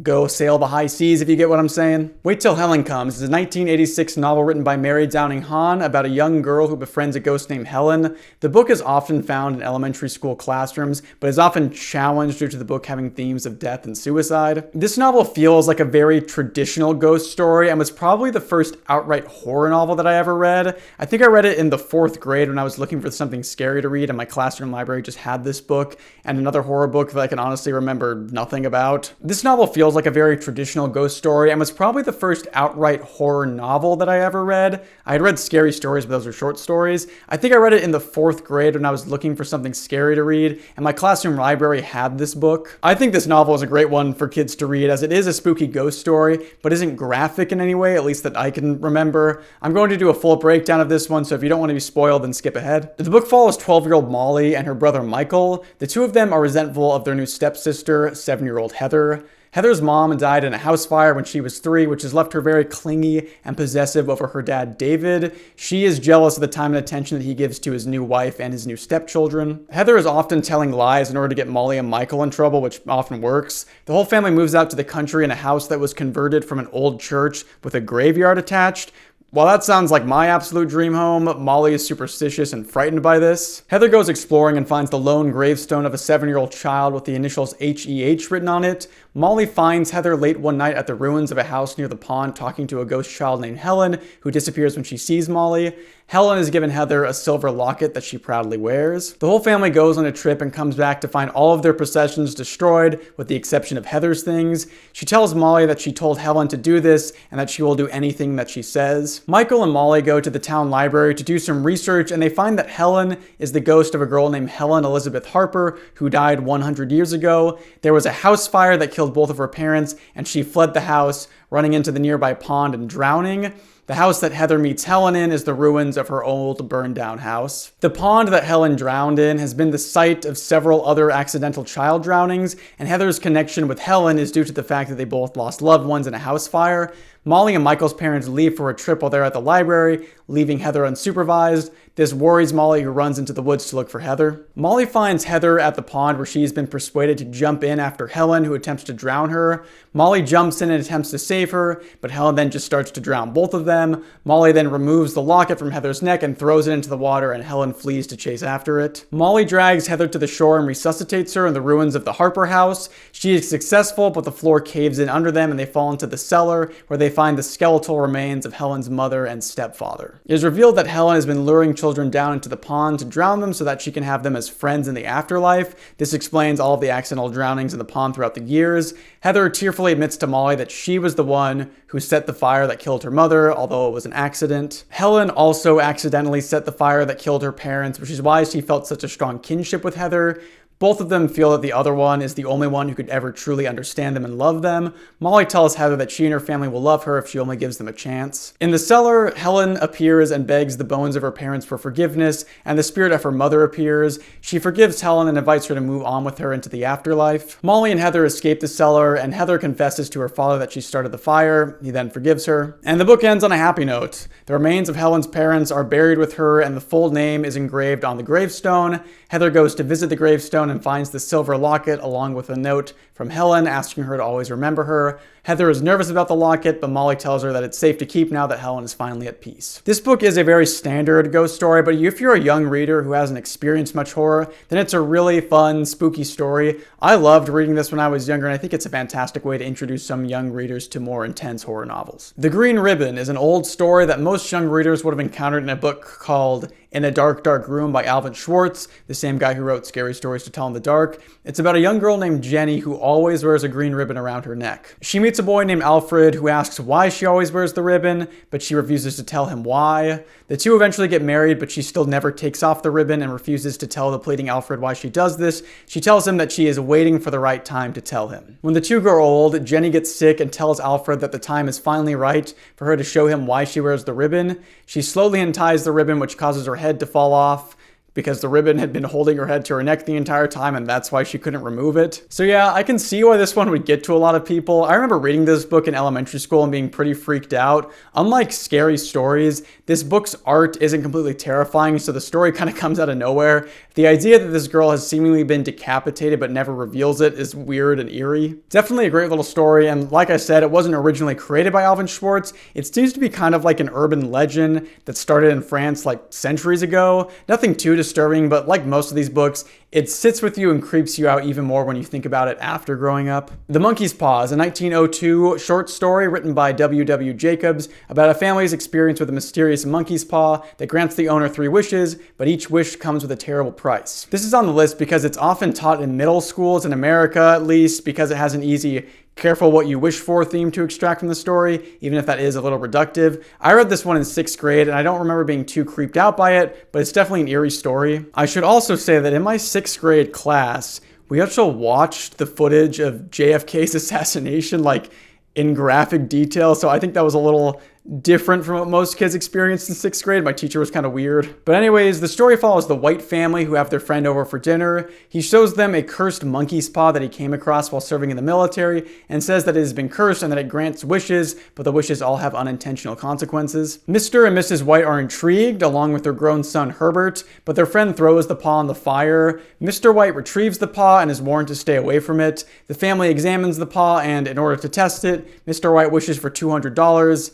Go sail the high seas, if you get what I'm saying. Wait Till Helen Comes is a 1986 novel written by Mary Downing Hahn about a young girl who befriends a ghost named Helen. The book is often found in elementary school classrooms, but is often challenged due to the book having themes of death and suicide. This novel feels like a very traditional ghost story and was probably the first outright horror novel that I ever read. I think I read it in the 4th grade when I was looking for something scary to read, and my classroom library just had this book and another horror book that I can honestly remember nothing about. This novel feels like a very traditional ghost story and was probably the first outright horror novel that I ever read. I had read scary stories, but those were short stories. I think I read it in the 4th grade when I was looking for something scary to read, and my classroom library had this book. I think this novel is a great one for kids to read, as it is a spooky ghost story, but isn't graphic in any way, at least that I can remember. I'm going to do a full breakdown of this one, so if you don't want to be spoiled, then skip ahead. The book follows 12-year-old Molly and her brother Michael. The two of them are resentful of their new stepsister, 7-year-old Heather. Heather's mom died in a house fire when she was 3, which has left her very clingy and possessive over her dad, David. She is jealous of the time and attention that he gives to his new wife and his new stepchildren. Heather is often telling lies in order to get Molly and Michael in trouble, which often works. The whole family moves out to the country in a house that was converted from an old church with a graveyard attached. While that sounds like my absolute dream home, Molly is superstitious and frightened by this. Heather goes exploring and finds the lone gravestone of a 7-year-old child with the initials HEH written on it. Molly finds Heather late one night at the ruins of a house near the pond talking to a ghost child named Helen, who disappears when she sees Molly. Helen has given Heather a silver locket that she proudly wears. The whole family goes on a trip and comes back to find all of their possessions destroyed, with the exception of Heather's things. She tells Molly that she told Helen to do this and that she will do anything that she says. Michael and Molly go to the town library to do some research, and they find that Helen is the ghost of a girl named Helen Elizabeth Harper, who died 100 years ago. There was a house fire that killed both of her parents, and she fled the house, running into the nearby pond and drowning. The house that Heather meets Helen in is the ruins of her old burned down house. The pond that Helen drowned in has been the site of several other accidental child drownings, and Heather's connection with Helen is due to the fact that they both lost loved ones in a house fire. Molly and Michael's parents leave for a trip while they're at the library, leaving Heather unsupervised. This worries Molly, who runs into the woods to look for Heather. Molly finds Heather at the pond where she's been persuaded to jump in after Helen, who attempts to drown her. Molly jumps in and attempts to save her, but Helen then just starts to drown both of them. Molly then removes the locket from Heather's neck and throws it into the water, and Helen flees to chase after it. Molly drags Heather to the shore and resuscitates her in the ruins of the Harper house. She is successful, but the floor caves in under them and they fall into the cellar, where they find the skeletal remains of Helen's mother and stepfather. It is revealed that Helen has been luring children down into the pond to drown them so that she can have them as friends in the afterlife. This explains all of the accidental drownings in the pond throughout the years. Heather tearfully admits to Molly that she was the one who set the fire that killed her mother, although it was an accident. Helen also accidentally set the fire that killed her parents, which is why she felt such a strong kinship with Heather. Both of them feel that the other one is the only one who could ever truly understand them and love them. Molly tells Heather that she and her family will love her if she only gives them a chance. In the cellar, Helen appears and begs the bones of her parents for forgiveness, and the spirit of her mother appears. She forgives Helen and invites her to move on with her into the afterlife. Molly and Heather escape the cellar, and Heather confesses to her father that she started the fire. He then forgives her. And the book ends on a happy note. The remains of Helen's parents are buried with her, and the full name is engraved on the gravestone. Heather goes to visit the gravestone and finds the silver locket along with a note from Helen asking her to always remember her. Heather is nervous about the locket, but Molly tells her that it's safe to keep now that Helen is finally at peace. This book is a very standard ghost story, but if you're a young reader who hasn't experienced much horror, then it's a really fun, spooky story. I loved reading this when I was younger, and I think it's a fantastic way to introduce some young readers to more intense horror novels. The Green Ribbon is an old story that most young readers would have encountered in a book called In a Dark, Dark Room by Alvin Schwartz, the same guy who wrote Scary Stories to Tell in the Dark. It's about a young girl named Jenny who always wears a green ribbon around her neck. She meets a boy named Alfred who asks why she always wears the ribbon, but she refuses to tell him why. The two eventually get married, but she still never takes off the ribbon and refuses to tell the pleading Alfred why she does this. She tells him that she is waiting for the right time to tell him. When the two grow old, Jenny gets sick and tells Alfred that the time is finally right for her to show him why she wears the ribbon. She slowly unties the ribbon, which causes her head to fall off, because the ribbon had been holding her head to her neck the entire time, and that's why she couldn't remove it. So yeah, I can see why this one would get to a lot of people. I remember reading this book in elementary school and being pretty freaked out. Unlike Scary Stories, this book's art isn't completely terrifying, so the story kind of comes out of nowhere. The idea that this girl has seemingly been decapitated but never reveals it is weird and eerie. Definitely a great little story, and like I said, it wasn't originally created by Alvin Schwartz. It seems to be kind of like an urban legend that started in France like centuries ago. Nothing too disturbing, but like most of these books, it sits with you and creeps you out even more when you think about it after growing up. The Monkey's Paw is a 1902 short story written by W.W. Jacobs about a family's experience with a mysterious monkey's paw that grants the owner 3 wishes, but each wish comes with a terrible price. This is on the list because it's often taught in middle schools in America, at least, because it has an easy careful what you wish for theme to extract from the story, even if that is a little reductive. I read this one in 6th grade and I don't remember being too creeped out by it, but it's definitely an eerie story. I should also say that in my 6th grade class, we actually watched the footage of JFK's assassination like in graphic detail, so I think that was a little different from what most kids experienced in 6th grade. My teacher was kind of weird. But anyways, the story follows the White family who have their friend over for dinner. He shows them a cursed monkey's paw that he came across while serving in the military and says that it has been cursed and that it grants wishes, but the wishes all have unintentional consequences. Mr. and Mrs. White are intrigued, along with their grown son Herbert, but their friend throws the paw in the fire. Mr. White retrieves the paw and is warned to stay away from it. The family examines the paw, and in order to test it, Mr. White wishes for $200.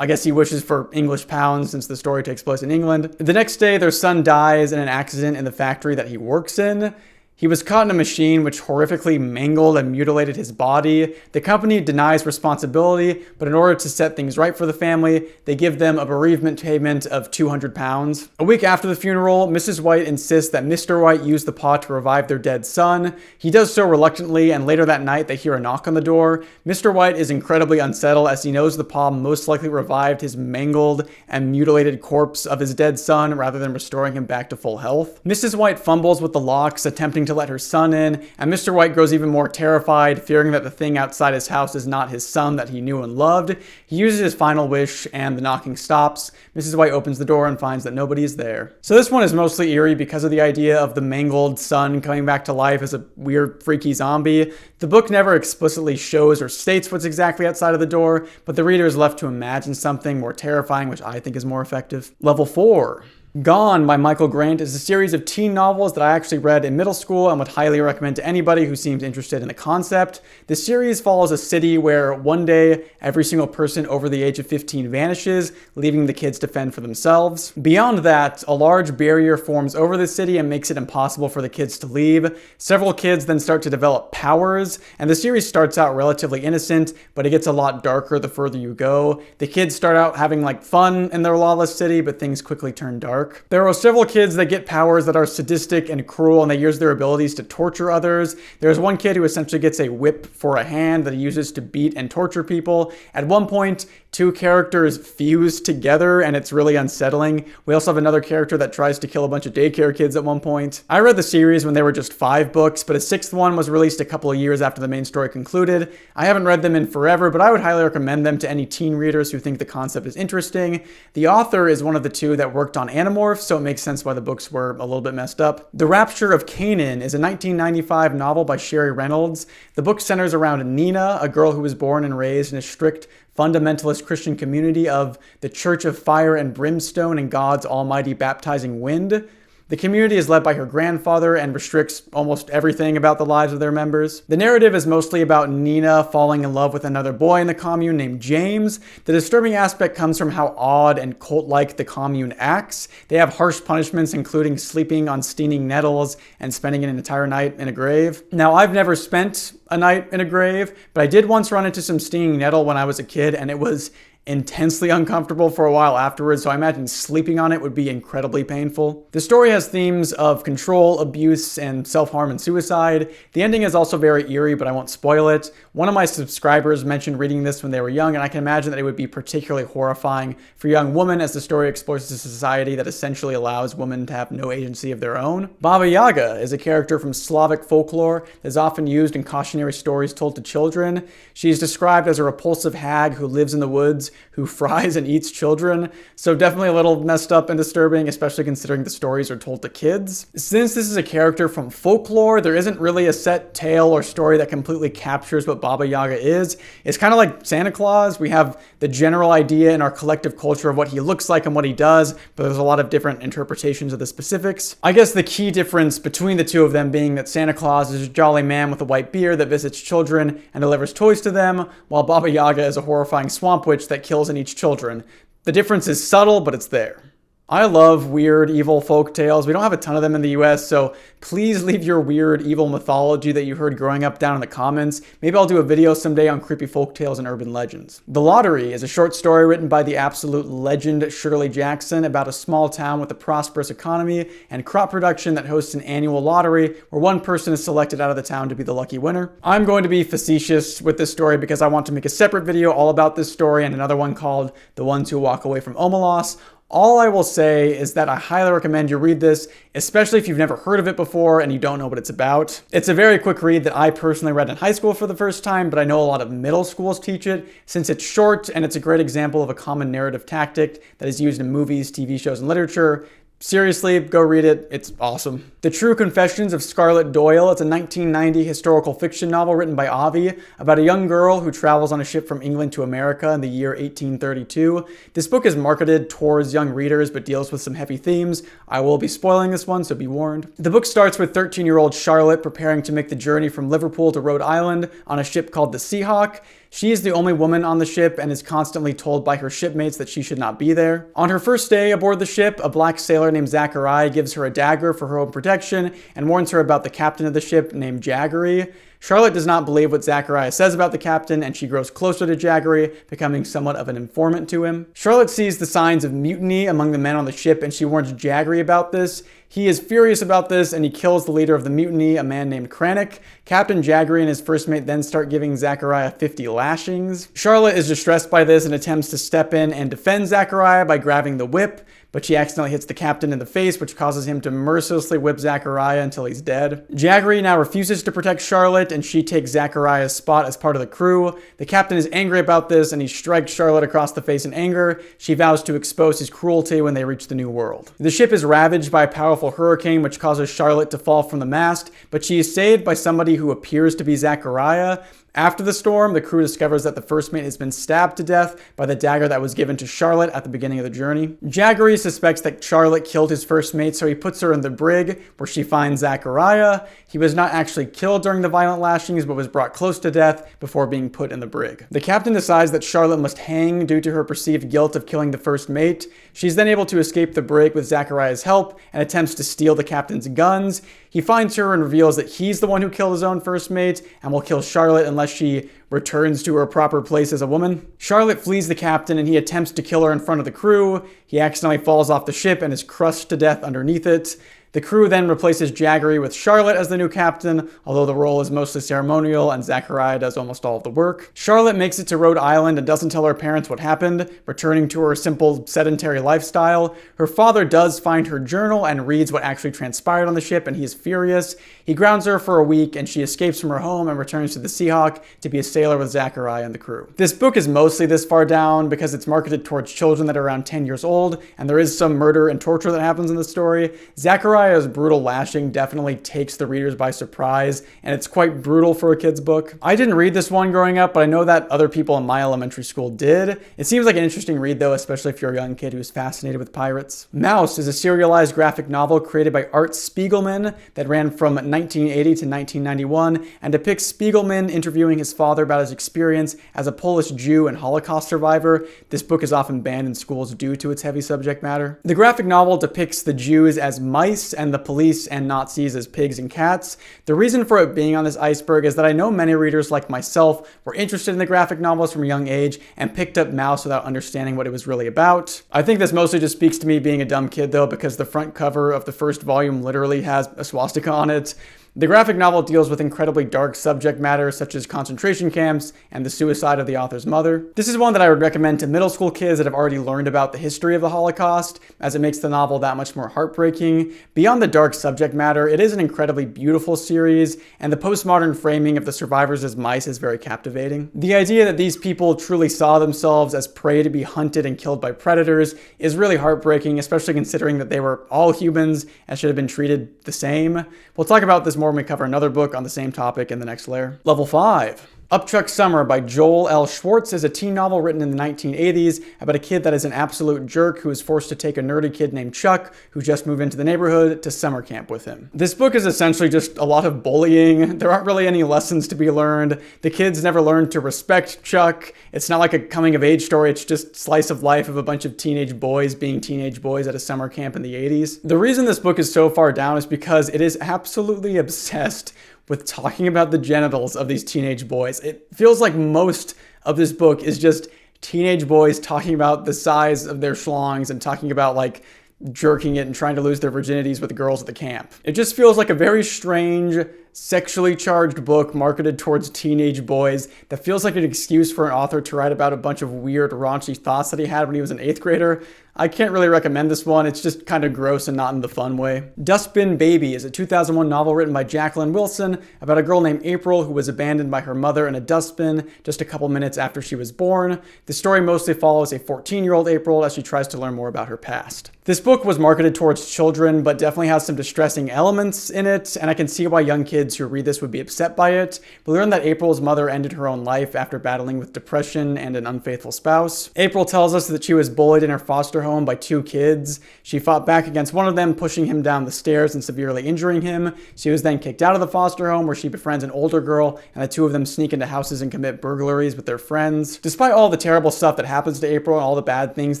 I guess he wishes for English pounds since the story takes place in England. The next day, their son dies in an accident in the factory that he works in. He was caught in a machine which horrifically mangled and mutilated his body. The company denies responsibility, but in order to set things right for the family, they give them a bereavement payment of £200. A week after the funeral, Mrs. White insists that Mr. White use the paw to revive their dead son. He does so reluctantly, and later that night, they hear a knock on the door. Mr. White is incredibly unsettled as he knows the paw most likely revived his mangled and mutilated corpse of his dead son rather than restoring him back to full health. Mrs. White fumbles with the locks, attempting to let her son in, and Mr. White grows even more terrified, fearing that the thing outside his house is not his son that he knew and loved. He uses his final wish, and the knocking stops. Mrs. White opens the door and finds that nobody is there. So this one is mostly eerie because of the idea of the mangled son coming back to life as a weird, freaky zombie. The book never explicitly shows or states what's exactly outside of the door, but the reader is left to imagine something more terrifying, which I think is more effective. Level 4. Gone by Michael Grant is a series of teen novels that I actually read in middle school and would highly recommend to anybody who seems interested in the concept. The series follows a city where one day every single person over the age of 15 vanishes, leaving the kids to fend for themselves. Beyond that, a large barrier forms over the city and makes it impossible for the kids to leave. Several kids then start to develop powers, and the series starts out relatively innocent, but it gets a lot darker the further you go. The kids start out having fun in their lawless city, but things quickly turn dark. There are several kids that get powers that are sadistic and cruel, and they use their abilities to torture others. There's one kid who essentially gets a whip for a hand that he uses to beat and torture people. At one point, 2 characters fuse together, and it's really unsettling. We also have another character that tries to kill a bunch of daycare kids at one point. I read the series when they were just 5 books, but a 6th one was released a couple of years after the main story concluded. I haven't read them in forever, but I would highly recommend them to any teen readers who think the concept is interesting. The author is one of the 2 that worked on Animorphs, so it makes sense why the books were a little bit messed up. The Rapture of Canaan is a 1995 novel by Sherry Reynolds. The book centers around Nina, a girl who was born and raised in a strict fundamentalist Christian community of the Church of Fire and Brimstone and God's Almighty Baptizing Wind. The community is led by her grandfather and restricts almost everything about the lives of their members. The narrative is mostly about Nina falling in love with another boy in the commune named James. The disturbing aspect comes from how odd and cult-like the commune acts. They have harsh punishments, including sleeping on stinging nettles and spending an entire night in a grave. Now, I've never spent a night in a grave, but I did once run into some stinging nettle when I was a kid, and it was intensely uncomfortable for a while afterwards, so I imagine sleeping on it would be incredibly painful. The story has themes of control, abuse, and self-harm and suicide. The ending is also very eerie, but I won't spoil it. One of my subscribers mentioned reading this when they were young, and I can imagine that it would be particularly horrifying for young women as the story explores a society that essentially allows women to have no agency of their own. Baba Yaga is a character from Slavic folklore that is often used in cautionary stories told to children. She's described as a repulsive hag who lives in the woods, who fries and eats children, so definitely a little messed up and disturbing, especially considering the stories are told to kids. Since this is a character from folklore, there isn't really a set tale or story that completely captures what Baba Yaga is. It's kind of like Santa Claus. We have the general idea in our collective culture of what he looks like and what he does, but there's a lot of different interpretations of the specifics. I guess the key difference between the two of them being that Santa Claus is a jolly man with a white beard that visits children and delivers toys to them, while Baba Yaga is a horrifying swamp witch that kills and eats children. The difference is subtle, but it's there. I love weird, evil folk tales. We don't have a ton of them in the US, so please leave your weird, evil mythology that you heard growing up down in the comments. Maybe I'll do a video someday on creepy folk tales and urban legends. The Lottery is a short story written by the absolute legend Shirley Jackson about a small town with a prosperous economy and crop production that hosts an annual lottery where one person is selected out of the town to be the lucky winner. I'm going to be facetious with this story because I want to make a separate video all about this story and another one called The Ones Who Walk Away from Omelas. All I will say is that I highly recommend you read this, especially if you've never heard of it before and you don't know what it's about. It's a very quick read that I personally read in high school for the first time, but I know a lot of middle schools teach it since it's short and it's a great example of a common narrative tactic that is used in movies, TV shows, and literature. Seriously, go read it. It's awesome. The True Confessions of Scarlett Doyle. It's a 1990 historical fiction novel written by Avi about a young girl who travels on a ship from England to America in the year 1832. This book is marketed towards young readers but deals with some heavy themes. I will be spoiling this one, so be warned. The book starts with 13-year-old Charlotte preparing to make the journey from Liverpool to Rhode Island on a ship called the Seahawk. She is the only woman on the ship and is constantly told by her shipmates that she should not be there. On her first day aboard the ship, a black sailor named Zachariah gives her a dagger for her own protection and warns her about the captain of the ship named Jaggery. Charlotte does not believe what Zachariah says about the captain, and she grows closer to Jaggery, becoming somewhat of an informant to him. Charlotte sees the signs of mutiny among the men on the ship, and she warns Jaggery about this. He is furious about this, and he kills the leader of the mutiny, a man named Cranach. Captain Jaggery and his first mate then start giving Zachariah 50 lashings. Charlotte is distressed by this and attempts to step in and defend Zachariah by grabbing the whip, but she accidentally hits the captain in the face, which causes him to mercilessly whip Zachariah until he's dead. Jaggery now refuses to protect Charlotte, and she takes Zachariah's spot as part of the crew. The captain is angry about this, and he strikes Charlotte across the face in anger. She vows to expose his cruelty when they reach the New World. The ship is ravaged by a powerful hurricane, which causes Charlotte to fall from the mast, but she is saved by somebody who appears to be Zachariah. After the storm, the crew discovers that the first mate has been stabbed to death by the dagger that was given to Charlotte at the beginning of the journey. Jaggery suspects that Charlotte killed his first mate, so he puts her in the brig, where she finds Zachariah. He was not actually killed during the violent lashings, but was brought close to death before being put in the brig. The captain decides that Charlotte must hang due to her perceived guilt of killing the first mate. She's then able to escape the brig with Zachariah's help and attempts to steal the captain's guns. He finds her and reveals that he's the one who killed his own first mate and will kill Charlotte unless she returns to her proper place as a woman. Charlotte flees the captain and he attempts to kill her in front of the crew. He accidentally falls off the ship and is crushed to death underneath it. The crew then replaces Jaggery with Charlotte as the new captain, although the role is mostly ceremonial and Zachariah does almost all of the work. Charlotte makes it to Rhode Island and doesn't tell her parents what happened, returning to her simple sedentary lifestyle. Her father does find her journal and reads what actually transpired on the ship, and he is furious. He grounds her for a week and she escapes from her home and returns to the Seahawk to be a sailor with Zachariah and the crew. This book is mostly this far down because it's marketed towards children that are around 10 years old, and there is some murder and torture that happens in the story. Zachariah's brutal lashing definitely takes the readers by surprise, and it's quite brutal for a kid's book. I didn't read this one growing up, but I know that other people in my elementary school did. It seems like an interesting read though, especially if you're a young kid who's fascinated with pirates. Mouse is a serialized graphic novel created by Art Spiegelman that ran from 1980 to 1991 and depicts Spiegelman interviewing his father about his experience as a Polish Jew and Holocaust survivor. This book is often banned in schools due to its heavy subject matter. The graphic novel depicts the Jews as mice mice and the police and Nazis as pigs and cats. The reason for it being on this iceberg is that I know many readers like myself were interested in the graphic novels from a young age and picked up Mouse without understanding what it was really about. I think this mostly just speaks to me being a dumb kid though, because the front cover of the first volume literally has a swastika on it. The graphic novel deals with incredibly dark subject matter such as concentration camps and the suicide of the author's mother. This is one that I would recommend to middle school kids that have already learned about the history of the Holocaust, as it makes the novel that much more heartbreaking. Beyond the dark subject matter, it is an incredibly beautiful series, and the postmodern framing of the survivors as mice is very captivating. The idea that these people truly saw themselves as prey to be hunted and killed by predators is really heartbreaking, especially considering that they were all humans and should have been treated the same. We'll talk about this more when we cover another book on the same topic in the next layer. Level 5. Upchuck Summer by Joel L. Schwartz is a teen novel written in the 1980s about a kid that is an absolute jerk who is forced to take a nerdy kid named Chuck, who just moved into the neighborhood, to summer camp with him. This book is essentially just a lot of bullying. There aren't really any lessons to be learned. The kids never learn to respect Chuck. It's not like a coming of age story. It's just slice of life of a bunch of teenage boys being teenage boys at a summer camp in the 80s. The reason this book is so far down is because it is absolutely obsessed with talking about the genitals of these teenage boys. It feels like most of this book is just teenage boys talking about the size of their schlongs and talking about like jerking it and trying to lose their virginities with the girls at the camp. It just feels like a very strange, sexually charged book marketed towards teenage boys that feels like an excuse for an author to write about a bunch of weird, raunchy thoughts that he had when he was an 8th grader. I can't really recommend this one. It's just kind of gross and not in the fun way. Dustbin Baby is a 2001 novel written by Jacqueline Wilson about a girl named April who was abandoned by her mother in a dustbin just a couple minutes after she was born. The story mostly follows a 14-year-old April as she tries to learn more about her past. This book was marketed towards children, but definitely has some distressing elements in it, and I can see why young kids who read this would be upset by it. We learn that April's mother ended her own life after battling with depression and an unfaithful spouse. April tells us that she was bullied in her foster home by 2 kids. She fought back against one of them, pushing him down the stairs and severely injuring him. She was then kicked out of the foster home, where she befriends an older girl, and the 2 of them sneak into houses and commit burglaries with their friends. Despite all the terrible stuff that happens to April and all the bad things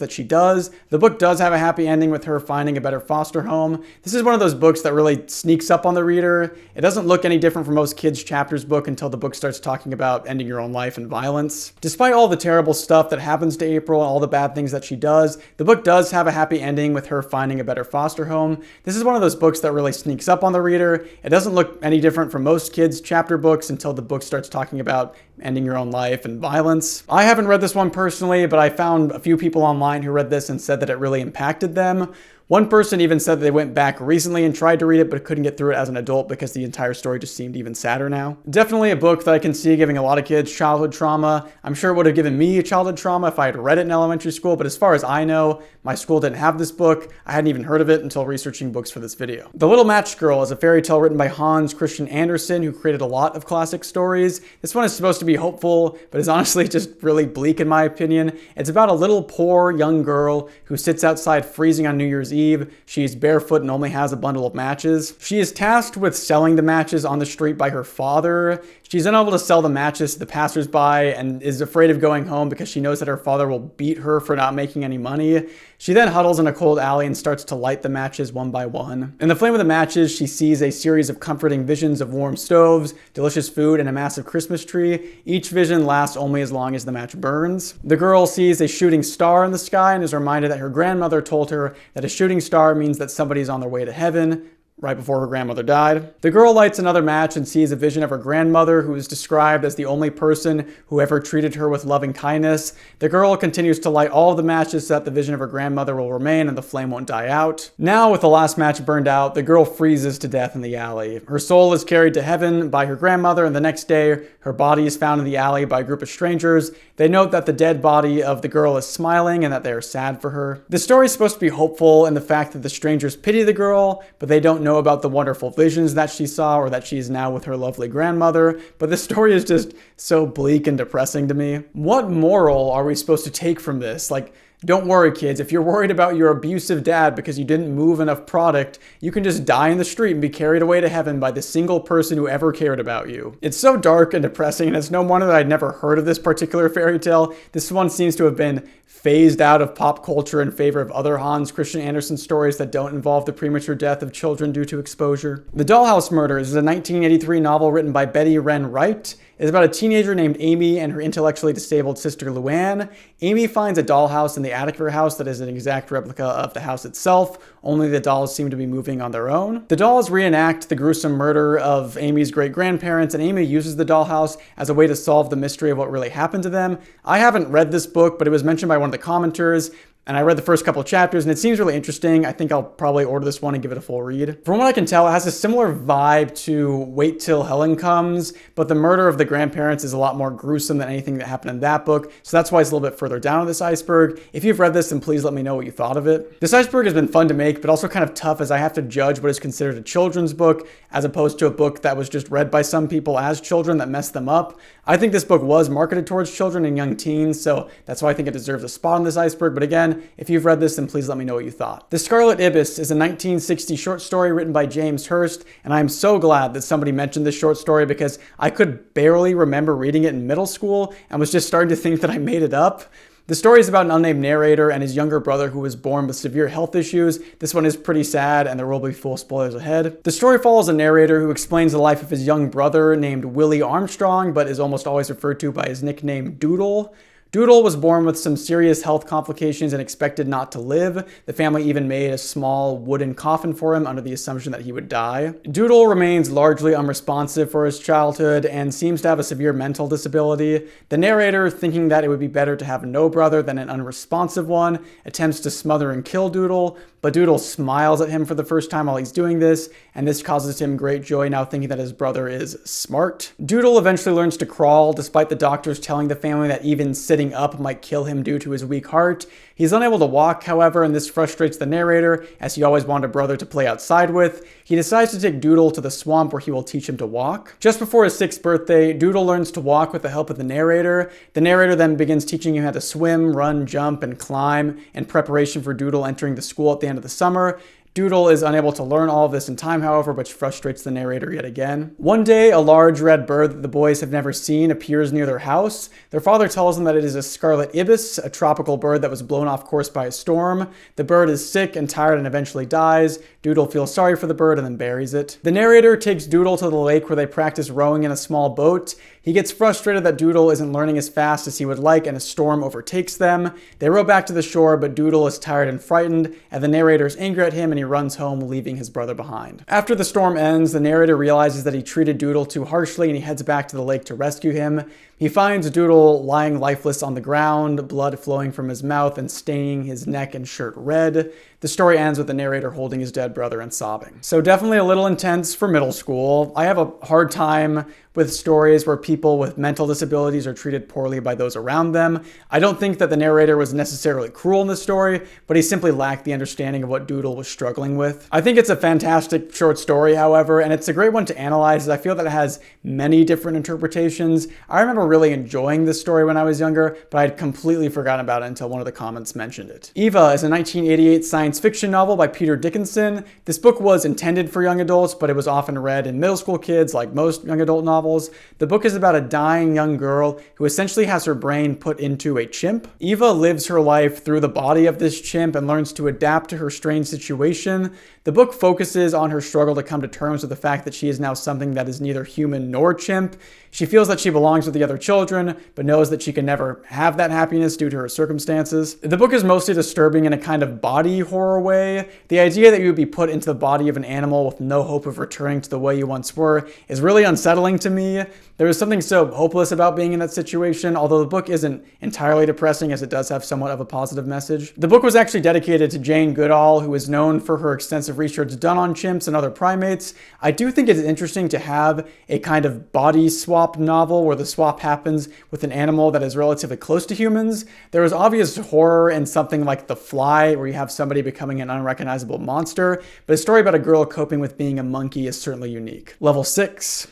that she does, the book does have a happy ending with her finding a better foster home. This is one of those books that really sneaks up on the reader. It doesn't look any different from most kids' chapters book until the book starts talking about ending your own life and violence. Despite all the terrible stuff that happens to April and all the bad things that she does, the book does have a happy ending with her finding a better foster home. This is one of those books that really sneaks up on the reader. It doesn't look any different from most kids' chapter books until the book starts talking about ending your own life and violence. I haven't read this one personally, but I found a few people online who read this and said that it really impacted them. One person even said that they went back recently and tried to read it, but couldn't get through it as an adult because the entire story just seemed even sadder now. Definitely a book that I can see giving a lot of kids childhood trauma. I'm sure it would have given me childhood trauma if I had read it in elementary school, but as far as I know, my school didn't have this book. I hadn't even heard of it until researching books for this video. The Little Match Girl is a fairy tale written by Hans Christian Andersen, who created a lot of classic stories. This one is supposed to be hopeful, but is honestly just really bleak in my opinion. It's about a little poor young girl who sits outside freezing on New Year's Eve. She's barefoot and only has a bundle of matches. She is tasked with selling the matches on the street by her father. She's unable to sell the matches to the passersby and is afraid of going home because she knows that her father will beat her for not making any money. She then huddles in a cold alley and starts to light the matches one by one. In the flame of the matches, she sees a series of comforting visions of warm stoves, delicious food, and a massive Christmas tree. Each vision lasts only as long as the match burns. The girl sees a shooting star in the sky and is reminded that her grandmother told her that a shooting star means that somebody's on their way to heaven, right before her grandmother died. The girl lights another match and sees a vision of her grandmother, who is described as the only person who ever treated her with loving kindness. The girl continues to light all of the matches so that the vision of her grandmother will remain and the flame won't die out. Now, with the last match burned out, the girl freezes to death in the alley. Her soul is carried to heaven by her grandmother, and the next day, her body is found in the alley by a group of strangers. They note that the dead body of the girl is smiling and that they are sad for her. The story is supposed to be hopeful in the fact that the strangers pity the girl, but they don't know about the wonderful visions that she saw or that she is now with her lovely grandmother. But the story is just so bleak and depressing to me. What moral are we supposed to take from this? Like, Don't worry, kids. If you're worried about your abusive dad because you didn't move enough product, you can just die in the street and be carried away to heaven by the single person who ever cared about you. It's so dark and depressing, and it's no wonder that I'd never heard of this particular fairy tale. This one seems to have been phased out of pop culture in favor of other Hans Christian Andersen stories that don't involve the premature death of children due to exposure. The Dollhouse Murders is a 1983 novel written by Betty Wren Wright. It's about a teenager named Amy and her intellectually disabled sister Luann. Amy finds a dollhouse in the attic of her house that is an exact replica of the house itself, only the dolls seem to be moving on their own. The dolls reenact the gruesome murder of Amy's great-grandparents, and Amy uses the dollhouse as a way to solve the mystery of what really happened to them. I haven't read this book, but it was mentioned by one of the commenters, and I read the first couple chapters, and it seems really interesting. I think I'll probably order this one and give it a full read. From what I can tell, it has a similar vibe to Wait Till Helen Comes, but the murder of the grandparents is a lot more gruesome than anything that happened in that book, so that's why it's a little bit further down on this iceberg. If you've read this, then please let me know what you thought of it. This iceberg has been fun to make, but also kind of tough as I have to judge what is considered a children's book, as opposed to a book that was just read by some people as children that messed them up. I think this book was marketed towards children and young teens, so that's why I think it deserves a spot on this iceberg. But again, if you've read this, then please let me know what you thought. The Scarlet Ibis is a 1960 short story written by James Hurst, and I'm so glad that somebody mentioned this short story because I could barely remember reading it in middle school and was just starting to think that I made it up. The story is about an unnamed narrator and his younger brother who was born with severe health issues. This one is pretty sad, and there will be full spoilers ahead. The story follows a narrator who explains the life of his young brother named Willie Armstrong, but is almost always referred to by his nickname Doodle. Doodle was born with some serious health complications and expected not to live. The family even made a small wooden coffin for him under the assumption that he would die. Doodle remains largely unresponsive for his childhood and seems to have a severe mental disability. The narrator, thinking that it would be better to have no brother than an unresponsive one, attempts to smother and kill Doodle, but Doodle smiles at him for the first time while he's doing this, and this causes him great joy, now thinking that his brother is smart. Doodle eventually learns to crawl, despite the doctors telling the family that even sitting up might kill him due to his weak heart. He's unable to walk, however, and this frustrates the narrator, as he always wanted a brother to play outside with. He decides to take Doodle to the swamp where he will teach him to walk. Just before his 6th birthday, Doodle learns to walk with the help of the narrator. The narrator then begins teaching him how to swim, run, jump, and climb in preparation for Doodle entering the school at the end of the summer. Doodle is unable to learn all of this in time, however, which frustrates the narrator yet again. One day, a large red bird that the boys have never seen appears near their house. Their father tells them that it is a scarlet ibis, a tropical bird that was blown off course by a storm. The bird is sick and tired and eventually dies. Doodle feels sorry for the bird and then buries it. The narrator takes Doodle to the lake where they practice rowing in a small boat. He gets frustrated that Doodle isn't learning as fast as he would like, and a storm overtakes them. They row back to the shore, but Doodle is tired and frightened, and the narrator is angry at him, and he runs home, leaving his brother behind. After the storm ends, the narrator realizes that he treated Doodle too harshly, and he heads back to the lake to rescue him. He finds Doodle lying lifeless on the ground, blood flowing from his mouth and staining his neck and shirt red. The story ends with the narrator holding his dead brother and sobbing. So definitely a little intense for middle school. I have a hard time with stories where people with mental disabilities are treated poorly by those around them. I don't think that the narrator was necessarily cruel in this story, but he simply lacked the understanding of what Doodle was struggling with. I think it's a fantastic short story, however, and it's a great one to analyze, as I feel that it has many different interpretations. I remember really enjoying this story when I was younger, but I had completely forgotten about it until one of the comments mentioned it. Eva is a 1988 science fiction novel by Peter Dickinson. This book was intended for young adults, but it was often read in middle school kids like most young adult novels. The book is about a dying young girl who essentially has her brain put into a chimp. Eva lives her life through the body of this chimp and learns to adapt to her strange situation. The book focuses on her struggle to come to terms with the fact that she is now something that is neither human nor chimp. She feels that she belongs with the other children, but knows that she can never have that happiness due to her circumstances. The book is mostly disturbing in a kind of body horror way. The idea that you would be put into the body of an animal with no hope of returning to the way you once were is really unsettling to me. There is something so hopeless about being in that situation, although the book isn't entirely depressing, as it does have somewhat of a positive message. The book was actually dedicated to Jane Goodall, who is known for her extensive research done on chimps and other primates. I do think it's interesting to have a kind of body swap novel where the swap happens with an animal that is relatively close to humans. There is obvious horror in something like The Fly, where you have somebody becoming an unrecognizable monster, but a story about a girl coping with being a monkey is certainly unique. Level 6.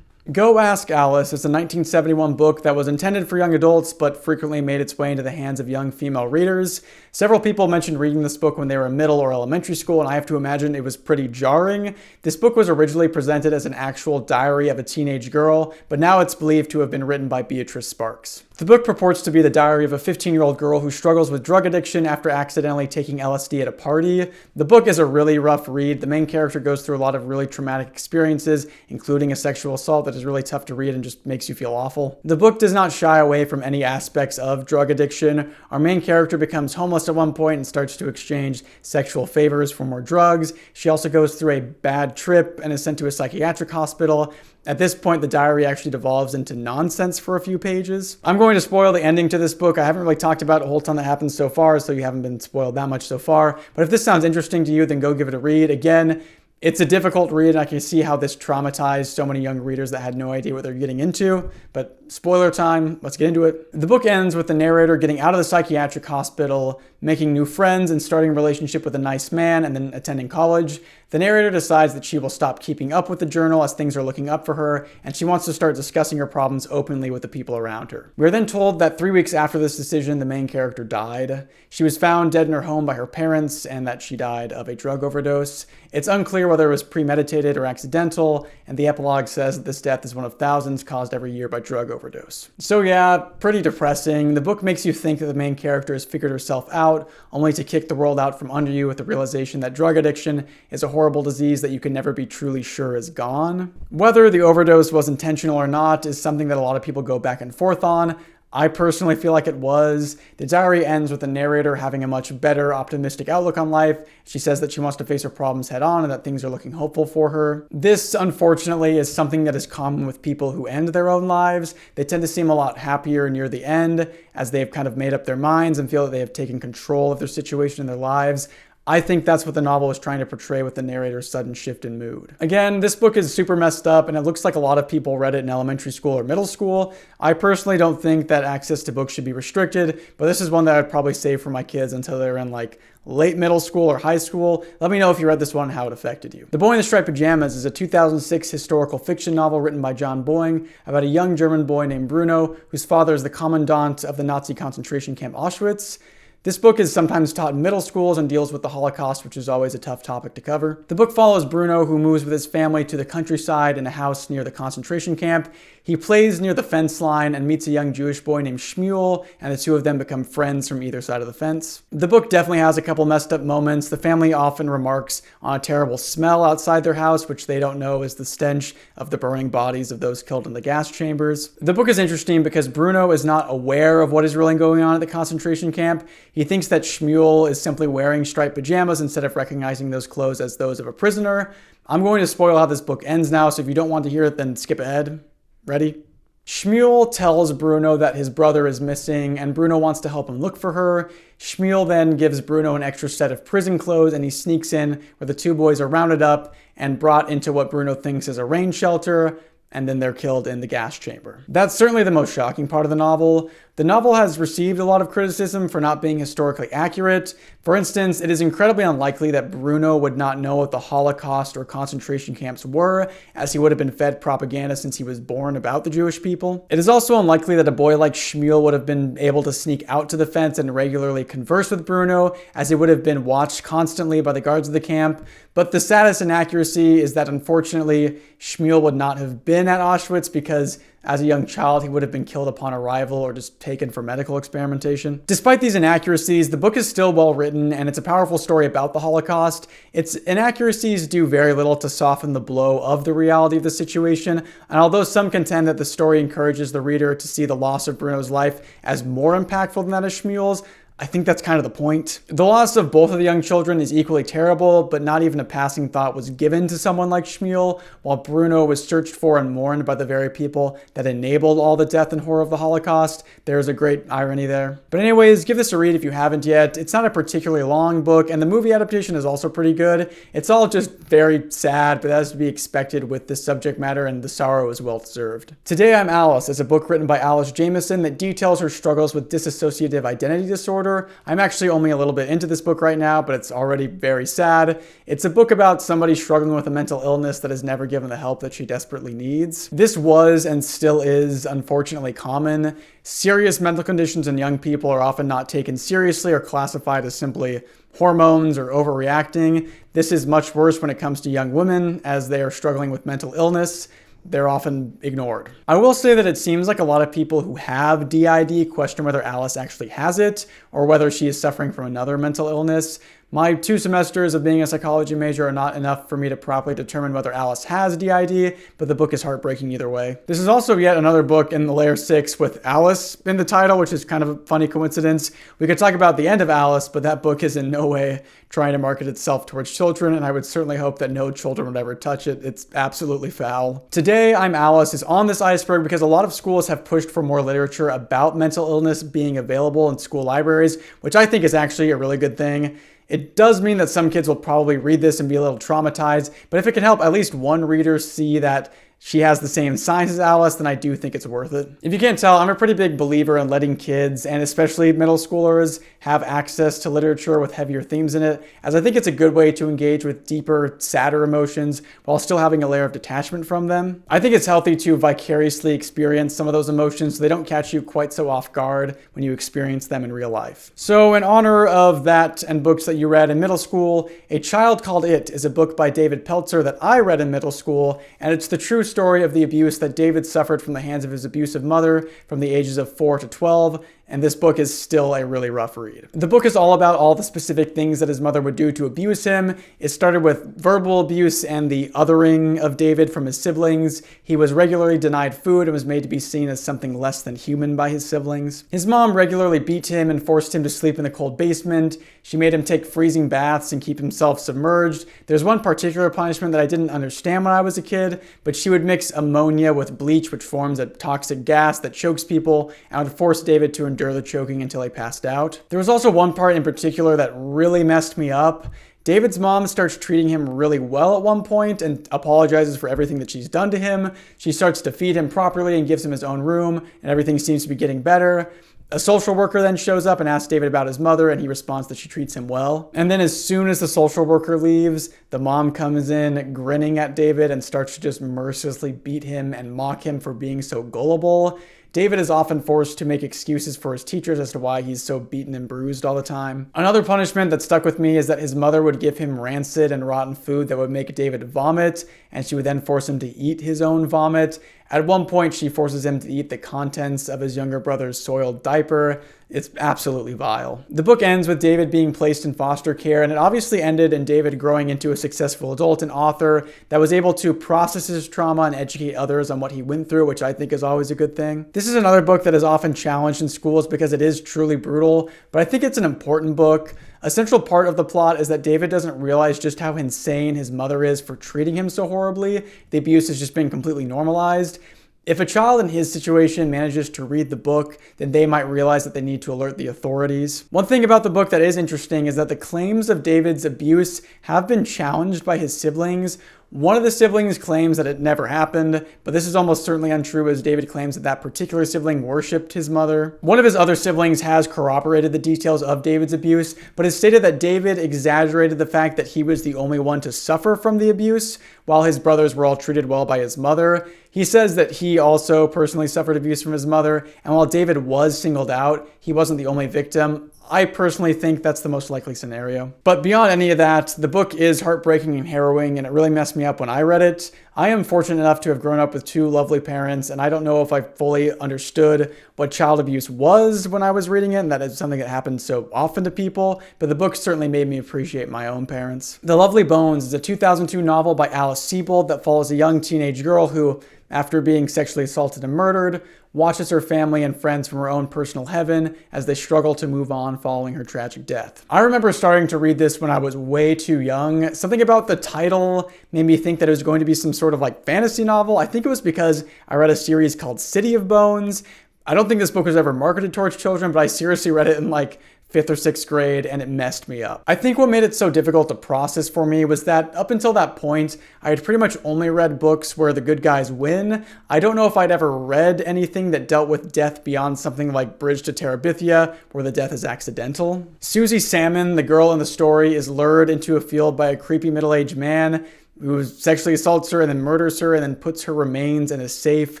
Go Ask Alice is a 1971 book that was intended for young adults but frequently made its way into the hands of young female readers. Several people mentioned reading this book when they were in middle or elementary school, and I have to imagine it was pretty jarring. This book was originally presented as an actual diary of a teenage girl, but now it's believed to have been written by Beatrice Sparks. The book purports to be the diary of a 15-year-old girl who struggles with drug addiction after accidentally taking LSD at a party. The book is a really rough read. The main character goes through a lot of really traumatic experiences, including a sexual assault that is really tough to read and just makes you feel awful. The book does not shy away from any aspects of drug addiction. Our main character becomes homeless at one point and starts to exchange sexual favors for more drugs. She also goes through a bad trip and is sent to a psychiatric hospital. At this point, the diary actually devolves into nonsense for a few pages. I'm going to spoil the ending to this book. I haven't really talked about a whole ton that happens so far, so you haven't been spoiled that much so far. But if this sounds interesting to you, then go give it a read. Again, it's a difficult read, and I can see how this traumatized so many young readers that had no idea what they're getting into. But spoiler time, let's get into it. The book ends with the narrator getting out of the psychiatric hospital, making new friends, and starting a relationship with a nice man, and then attending college. The narrator decides that she will stop keeping up with the journal as things are looking up for her, and she wants to start discussing her problems openly with the people around her. We are then told that 3 weeks after this decision, the main character died. She was found dead in her home by her parents, and that she died of a drug overdose. It's unclear whether it was premeditated or accidental, and the epilogue says that this death is one of thousands caused every year by drug overdose. So yeah, pretty depressing. The book makes you think that the main character has figured herself out, only to kick the world out from under you with the realization that drug addiction is a horrible disease that you can never be truly sure is gone. Whether the overdose was intentional or not is something that a lot of people go back and forth on. I personally feel like it was. The diary ends with the narrator having a much better, optimistic outlook on life. She says that she wants to face her problems head on and that things are looking hopeful for her. This, unfortunately, is something that is common with people who end their own lives. They tend to seem a lot happier near the end, as they've kind of made up their minds and feel that they have taken control of their situation in their lives. I think that's what the novel is trying to portray with the narrator's sudden shift in mood. Again, this book is super messed up, and it looks like a lot of people read it in elementary school or middle school. I personally don't think that access to books should be restricted, but this is one that I'd probably save for my kids until they're in like late middle school or high school. Let me know if you read this one and how it affected you. The Boy in the Striped Pajamas is a 2006 historical fiction novel written by John Boyne about a young German boy named Bruno, whose father is the commandant of the Nazi concentration camp Auschwitz. This book is sometimes taught in middle schools and deals with the Holocaust, which is always a tough topic to cover. The book follows Bruno, who moves with his family to the countryside in a house near the concentration camp. He plays near the fence line and meets a young Jewish boy named Shmuel, and the two of them become friends from either side of the fence. The book definitely has a couple messed up moments. The family often remarks on a terrible smell outside their house, which they don't know is the stench of the burning bodies of those killed in the gas chambers. The book is interesting because Bruno is not aware of what is really going on at the concentration camp. He thinks that Shmuel is simply wearing striped pajamas instead of recognizing those clothes as those of a prisoner. I'm going to spoil how this book ends now, so if you don't want to hear it, then skip ahead. Ready? Shmuel tells Bruno that his brother is missing, and Bruno wants to help him look for her. Shmuel then gives Bruno an extra set of prison clothes, and he sneaks in where the two boys are rounded up and brought into what Bruno thinks is a rain shelter, and then they're killed in the gas chamber. That's certainly the most shocking part of the novel. The novel has received a lot of criticism for not being historically accurate. For instance, it is incredibly unlikely that Bruno would not know what the Holocaust or concentration camps were, as he would have been fed propaganda since he was born about the Jewish people. It is also unlikely that a boy like Shmuel would have been able to sneak out to the fence and regularly converse with Bruno, as he would have been watched constantly by the guards of the camp. But the saddest inaccuracy is that unfortunately, Shmuel would not have been at Auschwitz because as a young child, he would have been killed upon arrival or just taken for medical experimentation. Despite these inaccuracies, the book is still well written, and it's a powerful story about the Holocaust. Its inaccuracies do very little to soften the blow of the reality of the situation, and although some contend that the story encourages the reader to see the loss of Bruno's life as more impactful than that of Shmuel's, I think that's kind of the point. The loss of both of the young children is equally terrible, but not even a passing thought was given to someone like Shmuel, while Bruno was searched for and mourned by the very people that enabled all the death and horror of the Holocaust. There's a great irony there. But anyways, give this a read if you haven't yet. It's not a particularly long book, and the movie adaptation is also pretty good. It's all just very sad, but that is to be expected with this subject matter, and the sorrow is well deserved. Today I'm Alice is a book written by Alice Jamieson that details her struggles with dissociative identity disorder disorder. I'm actually only a little bit into this book right now, but it's already very sad. It's a book about somebody struggling with a mental illness that is never given the help that she desperately needs. This was and still is unfortunately common. Serious mental conditions in young people are often not taken seriously or classified as simply hormones or overreacting. This is much worse when it comes to young women, as they are struggling with mental illness. They're often ignored. I will say that it seems like a lot of people who have DID question whether Alice actually has it or whether she is suffering from another mental illness. My 2 semesters of being a psychology major are not enough for me to properly determine whether Alice has DID, but the book is heartbreaking either way. This is also yet another book in the layer 6 with Alice in the title, which is kind of a funny coincidence. We could talk about the end of Alice, but that book is in no way trying to market itself towards children, and I would certainly hope that no children would ever touch it. It's absolutely foul. Today, I'm Alice is on this iceberg because a lot of schools have pushed for more literature about mental illness being available in school libraries, which I think is actually a really good thing. It does mean that some kids will probably read this and be a little traumatized, but if it can help at least one reader see that she has the same signs as Alice, then I do think it's worth it. If you can't tell, I'm a pretty big believer in letting kids, and especially middle schoolers, have access to literature with heavier themes in it, as I think it's a good way to engage with deeper, sadder emotions while still having a layer of detachment from them. I think it's healthy to vicariously experience some of those emotions so they don't catch you quite so off guard when you experience them in real life. So in honor of that and books that you read in middle school, A Child Called It is a book by David Peltzer that I read in middle school, and it's the true story of the abuse that David suffered from the hands of his abusive mother from the ages of 4 to 12, and this book is still a really rough read. The book is all about all the specific things that his mother would do to abuse him. It started with verbal abuse and the othering of David from his siblings. He was regularly denied food and was made to be seen as something less than human by his siblings. His mom regularly beat him and forced him to sleep in the cold basement. She made him take freezing baths and keep himself submerged. There's one particular punishment that I didn't understand when I was a kid, but she would mix ammonia with bleach, which forms a toxic gas that chokes people, and would force David to endure the choking until he passed out. There was also one part in particular that really messed me up. David's mom starts treating him really well at one point and apologizes for everything that she's done to him. She starts to feed him properly and gives him his own room, and everything seems to be getting better. A social worker then shows up and asks David about his mother, and he responds that she treats him well. And then as soon as the social worker leaves, the mom comes in grinning at David and starts to just mercilessly beat him and mock him for being so gullible. David is often forced to make excuses for his teachers as to why he's so beaten and bruised all the time. Another punishment that stuck with me is that his mother would give him rancid and rotten food that would make David vomit, and she would then force him to eat his own vomit. At one point, she forces him to eat the contents of his younger brother's soiled diaper. It's absolutely vile. The book ends with David being placed in foster care, and it obviously ended in David growing into a successful adult and author that was able to process his trauma and educate others on what he went through, which I think is always a good thing. This is another book that is often challenged in schools because it is truly brutal, but I think it's an important book. A central part of the plot is that David doesn't realize just how insane his mother is for treating him so horribly. The abuse has just been completely normalized. If a child in his situation manages to read the book, then they might realize that they need to alert the authorities. One thing about the book that is interesting is that the claims of David's abuse have been challenged by his siblings. One of the siblings claims that it never happened, but this is almost certainly untrue, as David claims that that particular sibling worshipped his mother. One of his other siblings has corroborated the details of David's abuse, but has stated that David exaggerated the fact that he was the only one to suffer from the abuse, while his brothers were all treated well by his mother. He says that he also personally suffered abuse from his mother, and while David was singled out, he wasn't the only victim. I personally think that's the most likely scenario. But beyond any of that, the book is heartbreaking and harrowing, and it really messed me up when I read it. I am fortunate enough to have grown up with 2 lovely parents, and I don't know if I fully understood what child abuse was when I was reading it, and that is something that happens so often to people, but the book certainly made me appreciate my own parents. The Lovely Bones is a 2002 novel by Alice Sebold that follows a young teenage girl who, after being sexually assaulted and murdered, watches her family and friends from her own personal heaven as they struggle to move on following her tragic death. I remember starting to read this when I was way too young. Something about the title made me think that it was going to be some sort of like fantasy novel. I think it was because I read a series called City of Bones. I don't think this book was ever marketed towards children, but I seriously read it in like 5th or 6th grade, and it messed me up. I think what made it so difficult to process for me was that up until that point, I had pretty much only read books where the good guys win. I don't know if I'd ever read anything that dealt with death beyond something like Bridge to Terabithia, where the death is accidental. Susie Salmon, the girl in the story, is lured into a field by a creepy middle-aged man who sexually assaults her and then murders her and then puts her remains in a safe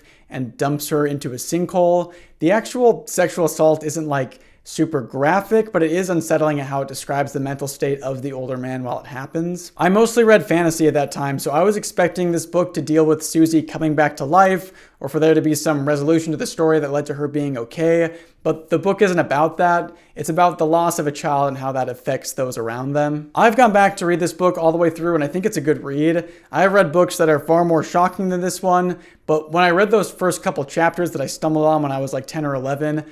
and dumps her into a sinkhole. The actual sexual assault isn't like super graphic, but it is unsettling at how it describes the mental state of the older man while it happens. I mostly read fantasy at that time, so I was expecting this book to deal with Susie coming back to life, or for there to be some resolution to the story that led to her being okay, but the book isn't about that. It's about the loss of a child and how that affects those around them. I've gone back to read this book all the way through, and I think it's a good read. I've read books that are far more shocking than this one, but when I read those first couple chapters that I stumbled on when I was like 10 or 11,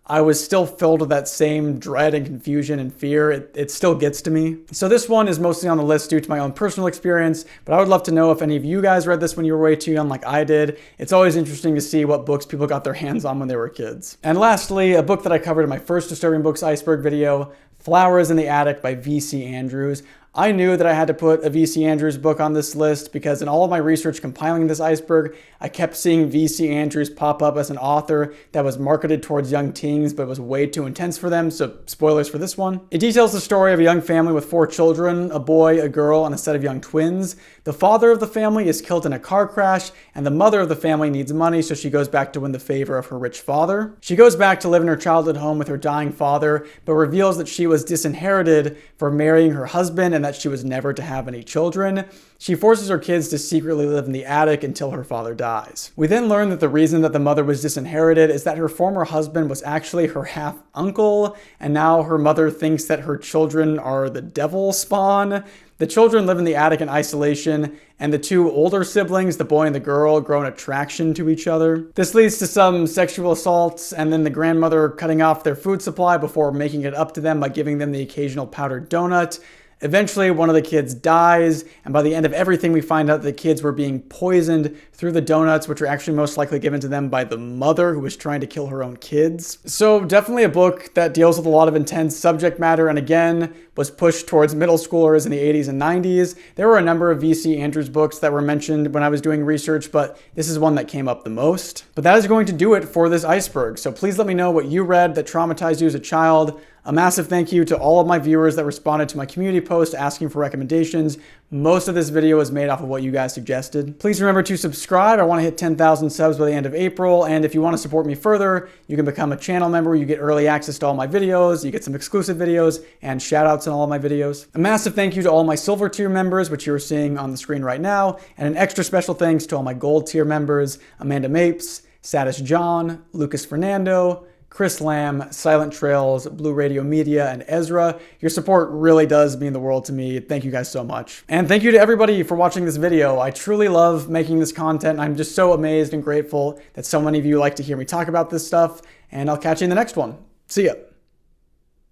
I was still filled with that same dread and confusion and fear. It still gets to me. So this one is mostly on the list due to my own personal experience, but I would love to know if any of you guys read this when you were way too young like I did. It's always interesting to see what books people got their hands on when they were kids. And lastly, a book that I covered in my first Disturbing Books Iceberg video, Flowers in the Attic by V.C. Andrews. I knew that I had to put a V.C. Andrews book on this list because in all of my research compiling this iceberg, I kept seeing V.C. Andrews pop up as an author that was marketed towards young teens but was way too intense for them, so spoilers for this one. It details the story of a young family with 4 children, a boy, a girl, and a set of young twins. The father of the family is killed in a car crash, and the mother of the family needs money, so she goes back to win the favor of her rich father. She goes back to live in her childhood home with her dying father, but reveals that she was disinherited for marrying her husband and that she was never to have any children. She forces her kids to secretly live in the attic until her father dies. We then learn that the reason that the mother was disinherited is that her former husband was actually her half-uncle, and now her mother thinks that her children are the devil spawn. The children live in the attic in isolation, and the 2 older siblings, the boy and the girl, grow an attraction to each other. This leads to some sexual assaults, and then the grandmother cutting off their food supply before making it up to them by giving them the occasional powdered donut. Eventually, one of the kids dies, and by the end of everything, we find out the kids were being poisoned through the donuts, which were actually most likely given to them by the mother who was trying to kill her own kids. So definitely a book that deals with a lot of intense subject matter, and again, was pushed towards middle schoolers in the 80s and 90s. There were a number of V.C. Andrews books that were mentioned when I was doing research, but this is one that came up the most. But that is going to do it for this iceberg. So please let me know what you read that traumatized you as a child. A massive thank you to all of my viewers that responded to my community post asking for recommendations. Most of this video was made off of what you guys suggested. Please remember to subscribe. I want to hit 10,000 subs by the end of April. And if you want to support me further, you can become a channel member. You get early access to all my videos. You get some exclusive videos and shout outs in all of my videos. A massive thank you to all my silver tier members, which you're seeing on the screen right now. And an extra special thanks to all my gold tier members, Amanda Mapes, Saddest John, Lucas Fernando, Chris Lamb, Silent Trails, Blue Radio Media, and Ezra. Your support really does mean the world to me. Thank you guys so much. And thank you to everybody for watching this video. I truly love making this content. I'm just so amazed and grateful that so many of you like to hear me talk about this stuff. And I'll catch you in the next one. See ya.